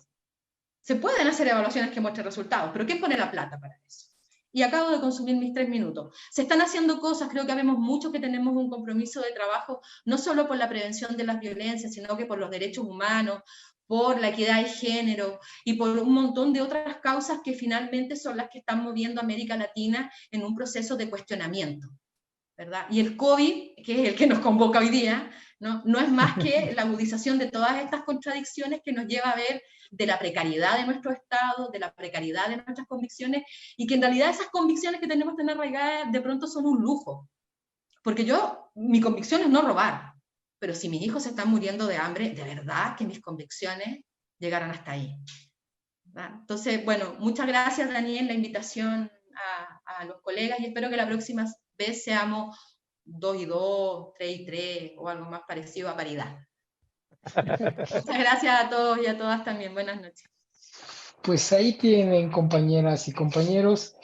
Se pueden hacer evaluaciones que muestren resultados, pero ¿quién pone la plata para eso? Y acabo de consumir mis 3 minutos. Se están haciendo cosas, creo que habemos muchos que tenemos un compromiso de trabajo, no solo por la prevención de las violencias, sino que por los derechos humanos, por la equidad de género y por un montón de otras causas que finalmente son las que están moviendo a América Latina en un proceso de cuestionamiento, ¿verdad? Y el COVID, que es el que nos convoca hoy día, no es más que la agudización de todas estas contradicciones que nos lleva a ver de la precariedad de nuestro Estado, de la precariedad de nuestras convicciones, y que en realidad esas convicciones que tenemos tan arraigadas de pronto son un lujo. Porque mi convicción es no robar, pero si mis hijos se están muriendo de hambre, de verdad que mis convicciones llegaron hasta ahí. ¿Verdad? Entonces, bueno, muchas gracias, Daniel, la invitación a los colegas, y espero que la próxima vez seamos 2 y 2, 3 y 3, o algo más parecido a paridad. Muchas gracias a todos y a todas también. Buenas noches. Pues ahí tienen, compañeras y compañeros.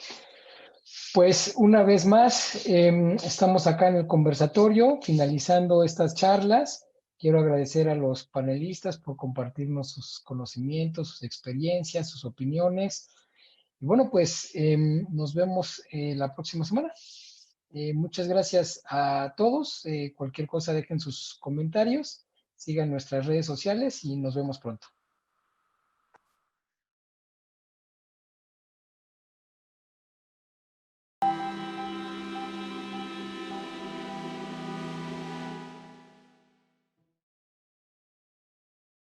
Pues una vez más, estamos acá en el conversatorio, finalizando estas charlas. Quiero agradecer a los panelistas por compartirnos sus conocimientos, sus experiencias, sus opiniones. Y bueno, pues nos vemos la próxima semana. Muchas gracias a todos. Cualquier cosa dejen sus comentarios, sigan nuestras redes sociales y nos vemos pronto.